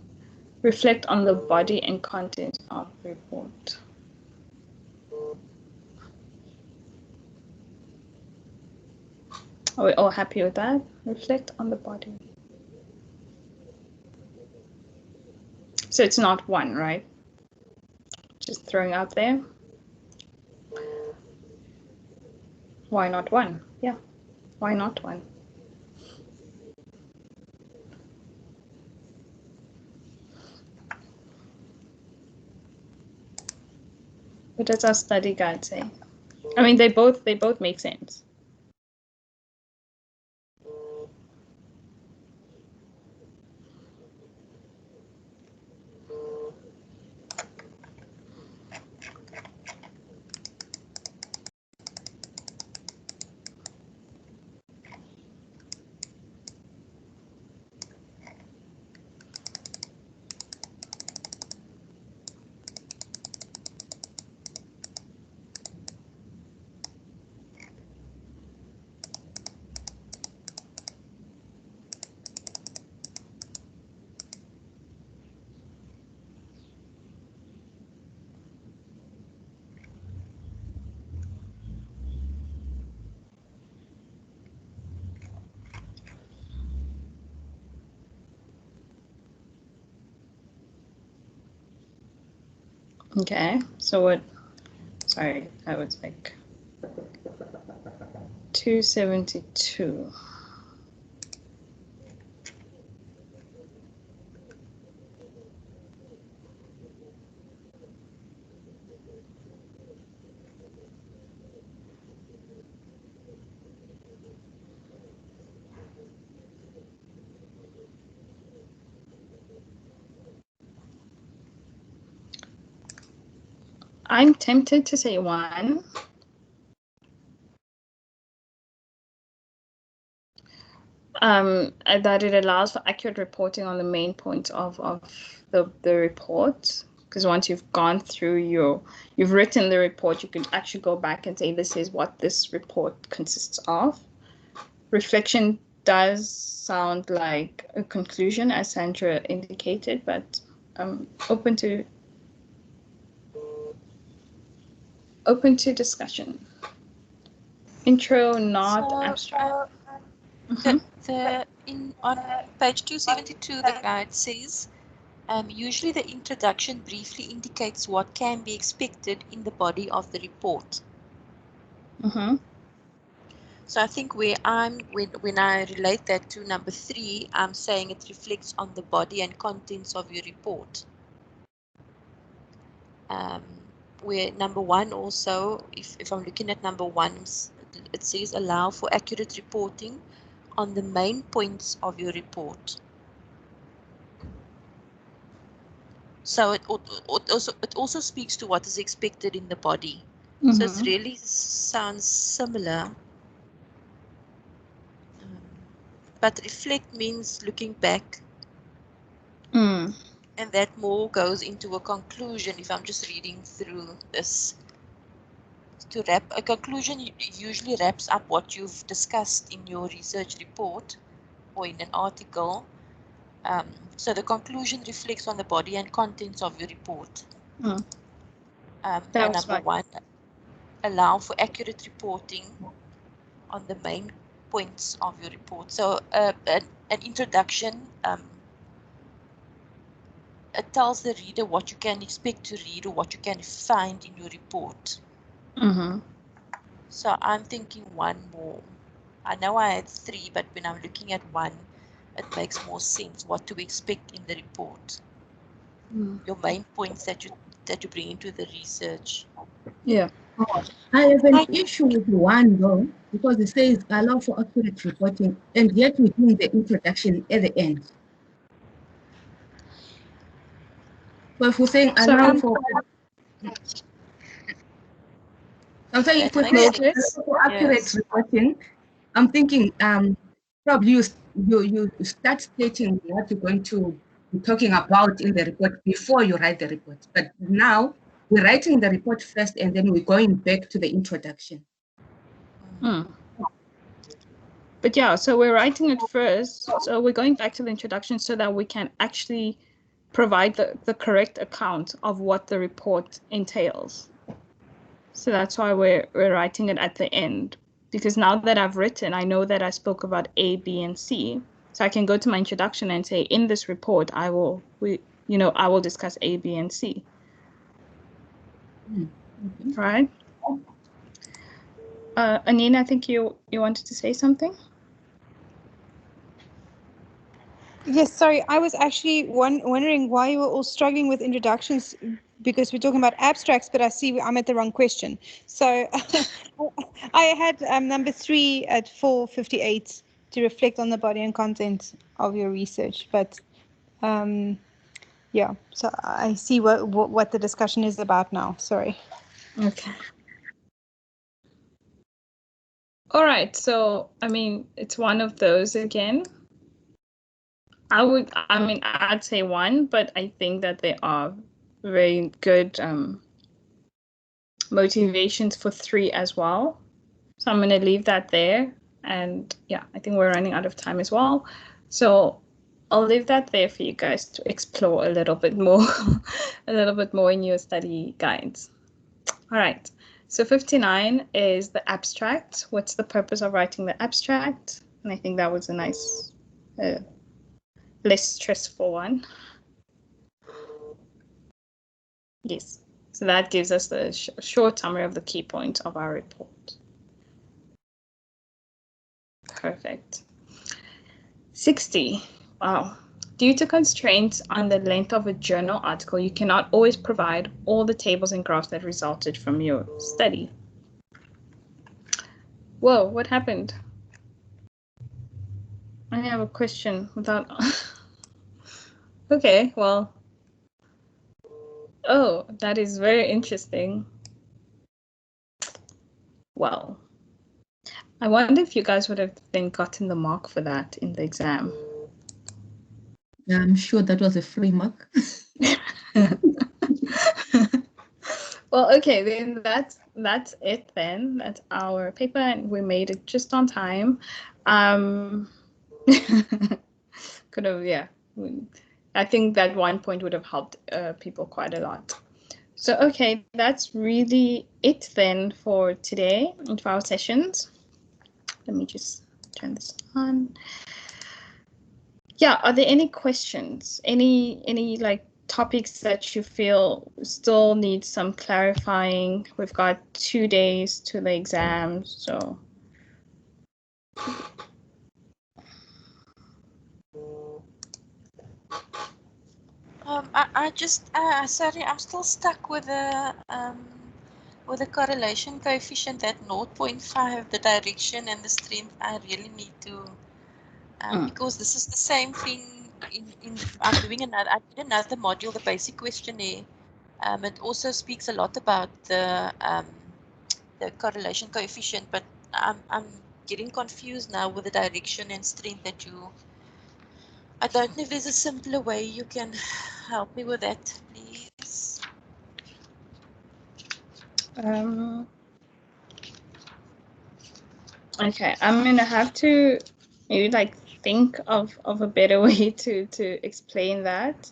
reflect on the body and content of the report. Are we all happy with that? Reflect on the body. So it's not 1, right? Just throwing out there. Why not 1? Yeah, why not 1? What does our study guide say? I mean, they both make sense. Okay, so what, sorry, that was like 272. I'm tempted to say 1. That it allows for accurate reporting on the main points of the report. Because once you've gone through you've written the report, you can actually go back and say, this is what this report consists of. Reflection does sound like a conclusion, as Sandra indicated, but open to discussion. Intro, not So, abstract. On page 272, the guide says, usually the introduction briefly indicates what can be expected in the body of the report. So I think when I relate that to number 3, I'm saying it reflects on the body and contents of your report. Where number 1 also, if I'm looking at number 1, it says allow for accurate reporting on the main points of your report. So it also speaks to what is expected in the body. So it really sounds similar. But reflect means looking back. And that more goes into a conclusion if I'm just reading through this. To wrap, a conclusion usually wraps up what you've discussed in your research report or in an article. So the conclusion reflects on the body and contents of your report. And number 1, allow for accurate reporting on the main points of your report. So an introduction, it tells the reader what you can expect to read or what you can find in your report. So I'm thinking 1 more. I know I had 3, but when I'm looking at 1, it makes more sense what to expect in the report. Your main points that you bring into the research. Yeah. I have an issue with 1 though, because it says allow for accurate reporting, and yet we do the introduction at the end. So if we're saying So allow for, I'm saying if we're That makes saying sense. for accurate Yes. reporting, I'm thinking probably you start stating what you're going to be talking about in the report before you write the report. But now we're writing the report first, and then we're going back to the introduction. But yeah, so we're writing it first. So we're going back to the introduction so that we can actually provide the correct account of what the report entails. So that's why we're writing it at the end. Because now that I've written, I know that I spoke about A, B, and C. So I can go to my introduction and say, in this report, I will discuss A, B, and C. Right? Anina, I think you wanted to say something? Yes, sorry, I was actually wondering why you were all struggling with introductions, because we're talking about abstracts, but I see I'm at the wrong question. So I had number 3 at 458 to reflect on the body and content of your research, but yeah, so I see what the discussion is about now. Sorry. Okay. All right, so I mean, it's one of those again. I'd say 1, but I think that there are very good motivations for 3 as well. So I'm going to leave that there. And yeah, I think we're running out of time as well. So I'll leave that there for you guys to explore a little bit more, in your study guides. All right. So 59 is the abstract. What's the purpose of writing the abstract? And I think that was a nice, less stressful one. Yes. So that gives us the short summary of the key points of our report. Perfect. 60. Wow. Due to constraints on the length of a journal article, you cannot always provide all the tables and graphs that resulted from your study. Whoa, what happened? I have a question without... Okay, well... Oh, that is very interesting. Well, I wonder if you guys would have then gotten the mark for that in the exam. Yeah, I'm sure that was a free mark. Well, okay, then that's it then. That's our paper, and we made it just on time. Could have, yeah. I think that one point would have helped people quite a lot. So, okay, that's really it then for today and for our sessions. Let me just turn this on. Yeah, are there any questions? Any like topics that you feel still need some clarifying? We've got 2 days to the exam, so. I just sorry, I'm still stuck with the correlation coefficient at 0.5, the direction and the strength. I really need to because this is the same thing I'm doing another. I did another module, the basic questionnaire. It also speaks a lot about the correlation coefficient, but I'm getting confused now with the direction and strength that you. I don't know if there's a simpler way you can help me with that, please. Okay, I'm gonna have to maybe like think of a better way to explain that.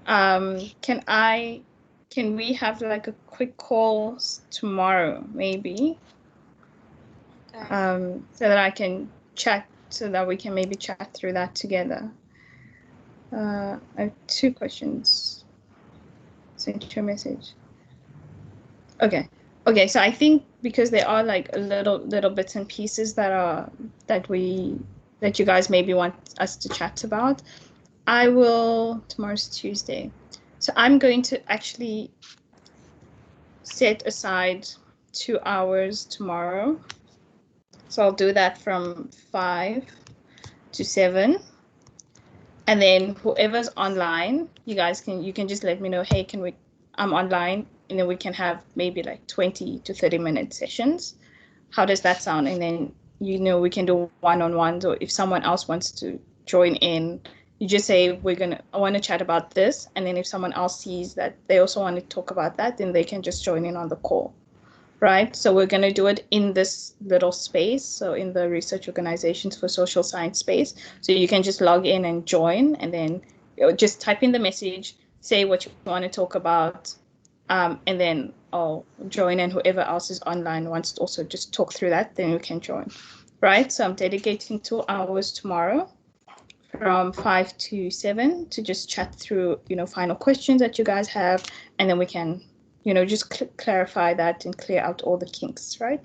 Can we have like a quick call tomorrow maybe? Okay. So that I can chat, so that we can maybe chat through that together. I have 2 questions. Send you a message. Okay. So I think because there are like a little bits and pieces that you guys maybe want us to chat about, tomorrow's Tuesday. So I'm going to actually set aside 2 hours tomorrow. So I'll do that from 5 to 7. And then whoever's online, you can just let me know, hey, I'm online, and then we can have maybe like 20 to 30-minute sessions. How does that sound? And then, we can do one-on-ones, or if someone else wants to join in, you just say, I want to chat about this. And then if someone else sees that they also want to talk about that, then they can just join in on the call, right? So we're going to do it in this little space. So in the Research Organizations for Social Science space. So you can just log in and join, and then just type in the message, say what you want to talk about, and then I'll join, and whoever else is online wants to also just talk through that, then you can join, right? So I'm dedicating 2 hours tomorrow from 5 to 7 to just chat through, final questions that you guys have, and then we can, just clarify that and clear out all the kinks, right?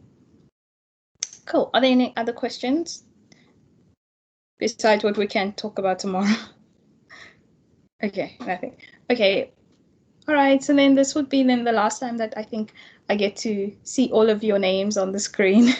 Cool. Are there any other questions besides what we can talk about tomorrow? Okay, nothing. Okay. All right, so then this would be then the last time that I think I get to see all of your names on the screen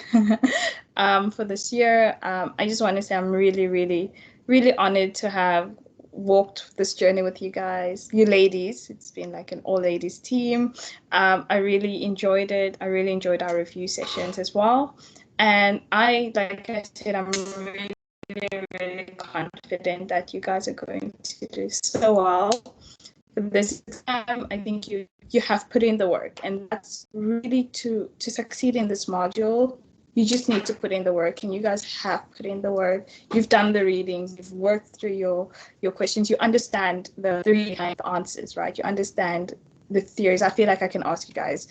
for this year. I just want to say I'm really, really, really honored to have walked this journey with you guys, you ladies. It's been like an all-ladies team. I really enjoyed it. I really enjoyed our review sessions as well. And like I said, I'm really, really confident that you guys are going to do so well. This exam, I think you have put in the work, and that's really to succeed in this module. You just need to put in the work, and you guys have put in the work. You've done the readings, you've worked through your questions, you understand the three answers, right? You understand the theories. I feel like I can ask you guys,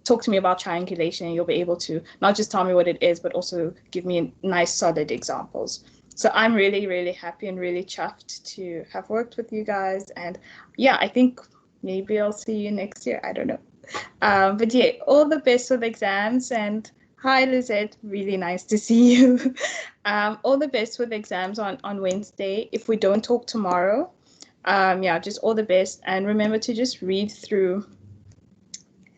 talk to me about triangulation, and you'll be able to not just tell me what it is, but also give me nice, solid examples. So I'm really, really happy and really chuffed to have worked with you guys. And yeah, I think maybe I'll see you next year. I don't know. But yeah, all the best with exams. And hi, Lizette. Really nice to see you. All the best with exams on Wednesday. If we don't talk tomorrow, yeah, just all the best. And remember to just read through.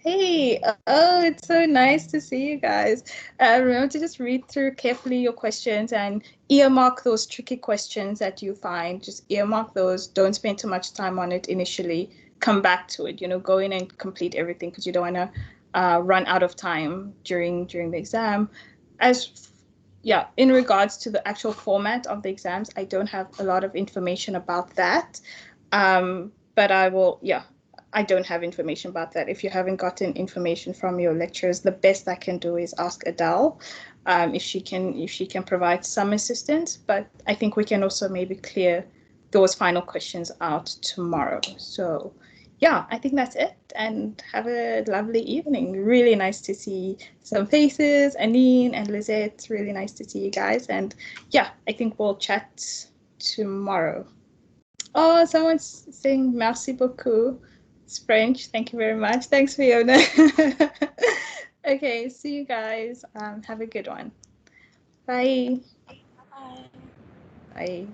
Hey, oh, it's so nice to see you guys. Remember to just read through carefully your questions and earmark those tricky questions that you find. Just earmark those. Don't spend too much time on it initially. Come back to it. Go in and complete everything, because you don't want to run out of time during the exam. In regards to the actual format of the exams, I don't have a lot of information about that. But I will, I don't have information about that. If you haven't gotten information from your lecturers, the best I can do is ask Adele if she can provide some assistance. But I think we can also maybe clear those final questions out tomorrow. So yeah, I think that's it. And have a lovely evening. Really nice to see some faces, Anine and Lizette. It's really nice to see you guys. And yeah, I think we'll chat tomorrow. Oh, someone's saying merci beaucoup. It's French. Thank you very much. Thanks, Fiona. Okay, see you guys. Have a good one. Bye. Bye. Bye.